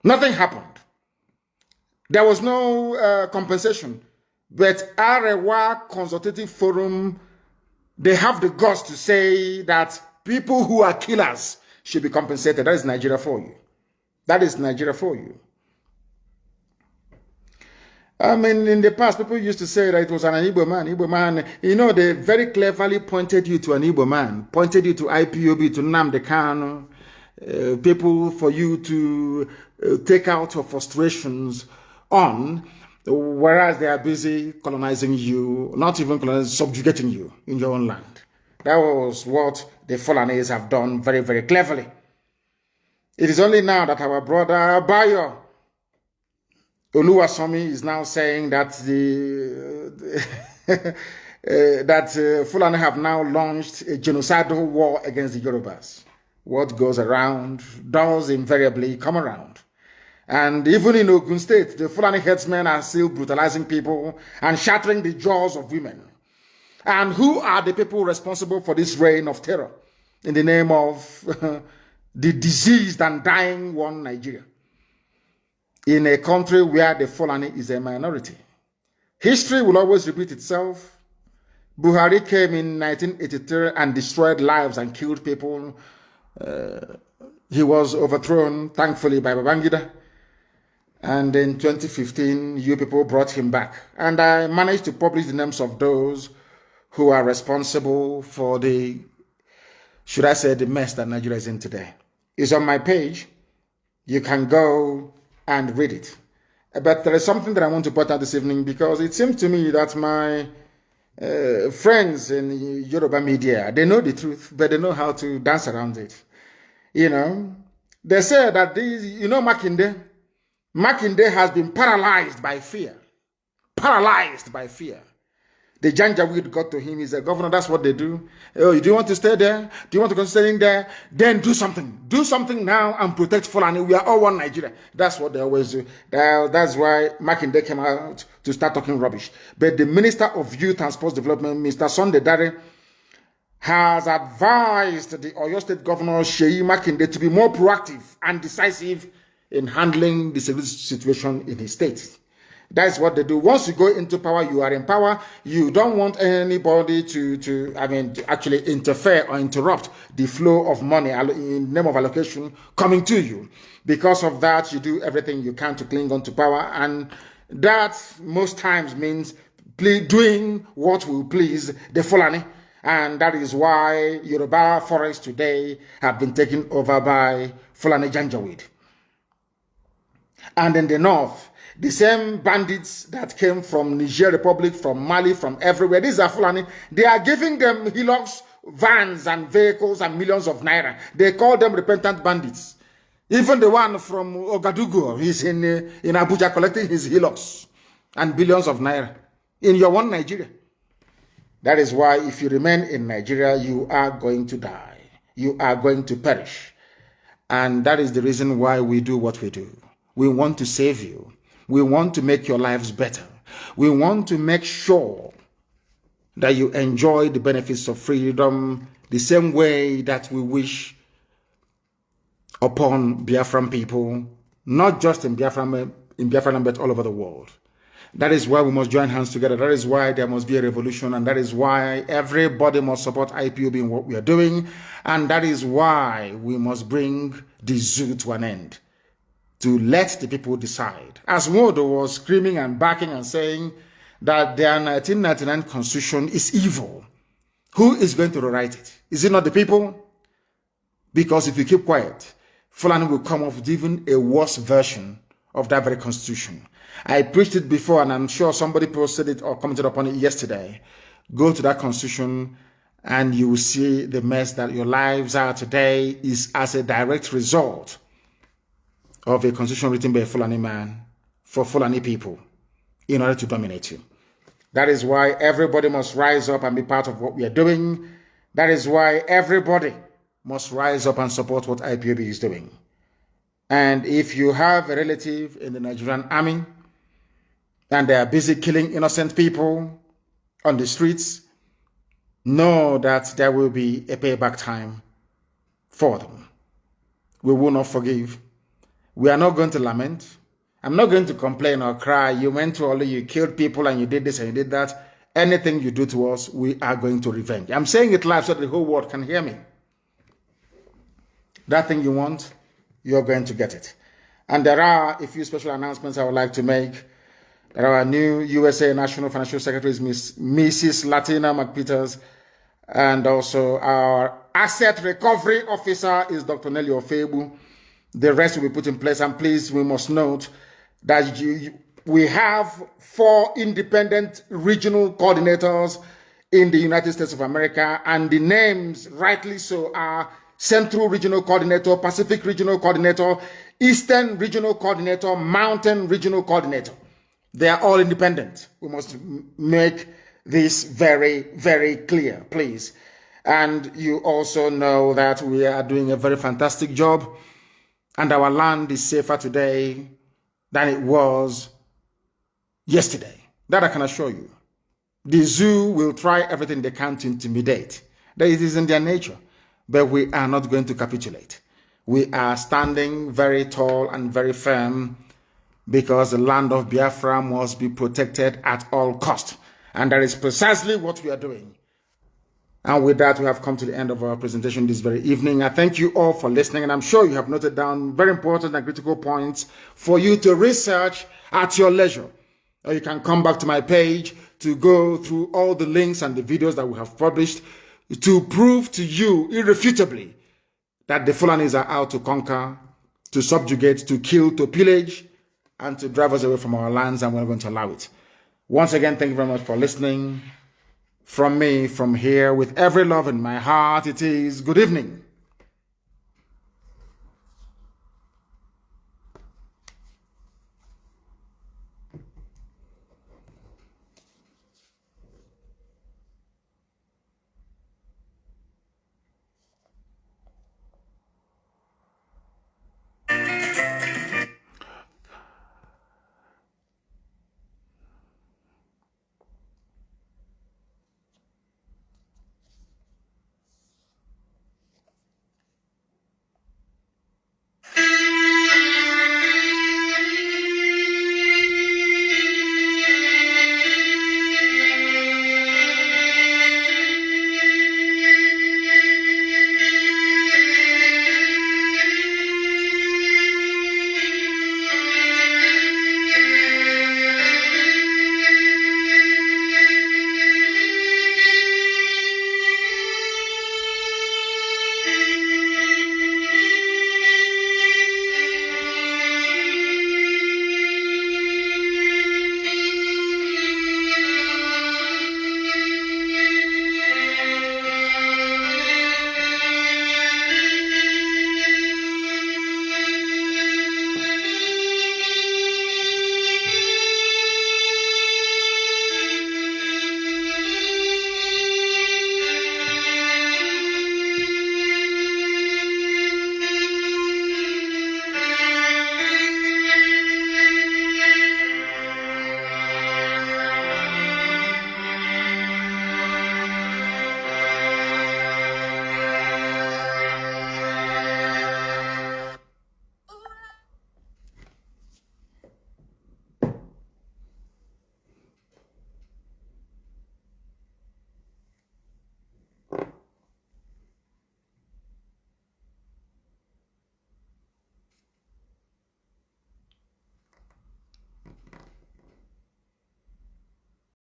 [SPEAKER 1] Nothing happened. There was no compensation. But Arewa Consultative Forum, they have the guts to say that people who are killers should be compensated. That is Nigeria for you. That is Nigeria for you. I mean, in the past, people used to say that it was an Igbo man. Igbo man, you know, they very cleverly pointed you to an Igbo man, pointed you to IPOB, to Nnamdi Kanu, people for you to take out your frustrations on, whereas they are busy colonizing you, not even colonizing, subjugating you in your own land. That was what the Fulanis have done very, very cleverly. It is only now that our brother Bayo Oluwasomi is now saying that Fulani have now launched a genocidal war against the Yorubas. What goes around does invariably come around. And even in Ogun State, the Fulani headsmen are still brutalizing people and shattering the jaws of women. And who are the people responsible for this reign of terror in the name of the diseased and dying one Nigeria? In a country where the Fulani is a minority. History will always repeat itself. Buhari came in 1983 and destroyed lives and killed people. He was overthrown, thankfully, by Babangida. And in 2015, you people brought him back. And I managed to publish the names of those who are responsible for the, should I say, the mess that Nigeria is in today. It's on my page. You can go and read it. But there is something that I want to point out this evening, because it seems to me that my friends in Yoruba media, they know the truth, but they know how to dance around it. You know, they say that these, you know, Makinde has been paralyzed by fear. Paralyzed by fear. The Janjaweed got to him. He said, Governor, that's what they do. Oh, do you want to stay there? Do you want to continue staying there? Then do something. Do something now and protect Fulani. We are all one Nigeria. That's what they always do. That's why Makinde came out to start talking rubbish. But the Minister of Youth and Sports Development, Mr. Sunday Dare, has advised the Oyo State Governor, Sheyi Makinde, to be more proactive and decisive in handling the situation in his state. That's what they do. Once you go into power, you are in power. You don't want anybody to actually interfere or interrupt the flow of money in name of allocation coming to you. Because of that, you do everything you can to cling on to power. And that most times means doing what will please the Fulani. And that is why Yoruba forests today have been taken over by Fulani Janjaweed. And in the north, the same bandits that came from Nigerian Republic, from Mali, from everywhere, these are Fulani, they are giving them Hilux, vans and vehicles and millions of naira. They call them repentant bandits. Even the one from Ouagadougou, he's in Abuja collecting his Hilux and billions of naira in your one Nigeria. That is why if you remain in Nigeria, you are going to die. You are going to perish. And that is the reason why we do what we do. We want to save you. We want to make your lives better. We want to make sure that you enjoy the benefits of freedom the same way that we wish upon Biafran people, not just in Biafran, but all over the world. That is why we must join hands together. That is why there must be a revolution. And that is why everybody must support IPOB in what we are doing. And that is why we must bring the zoo to an end. To let the people decide. As Modo was screaming and barking and saying that their 1999 constitution is evil, who is going to rewrite it? Is it not the people? Because if you keep quiet, Fulani will come up with even a worse version of that very constitution. I preached it before, and I'm sure somebody posted it or commented upon it yesterday. Go to that constitution and you will see the mess that your lives are today is as a direct result of a constitution written by a Fulani man for Fulani people in order to dominate you. That is why everybody must rise up and be part of what we are doing. That is why everybody must rise up and support what IPOB is doing. And if you have a relative in the Nigerian army and they are busy killing innocent people on the streets, know that there will be a payback time for them. We will not forgive. We are not going to lament. I'm not going to complain or cry. You went to all, you killed people and you did this and you did that. Anything you do to us, we are going to revenge. I'm saying it live so that the whole world can hear me. That thing you want, you're going to get it. And there are a few special announcements I would like to make. There are new USA National Financial Secretary, Mrs. Latina McPeters, and also our Asset Recovery Officer is Dr. Nelly Ofebu. The rest will be put in place. And please, we must note that we have 4 independent regional coordinators in the United States of America, and the names, rightly so, are Central Regional Coordinator, Pacific Regional Coordinator, Eastern Regional Coordinator, Mountain Regional Coordinator. They are all independent. We must make this very, very clear, please. And you also know that we are doing a very fantastic job, and our land is safer today than it was yesterday. That I can assure you. The zoo will try everything they can to intimidate. That it is in their nature. But we are not going to capitulate. We are standing very tall and very firm because the land of Biafra must be protected at all costs. And that is precisely what we are doing. And with that, we have come to the end of our presentation this very evening. I thank you all for listening, and I'm sure you have noted down very important and critical points for you to research at your leisure. Or you can come back to my page to go through all the links and the videos that we have published to prove to you irrefutably that the Fulanis are out to conquer, to subjugate, to kill, to pillage, and to drive us away from our lands, and we're going to allow it. Once again, thank you very much for listening. From me, from here, with every love in my heart, it is good evening.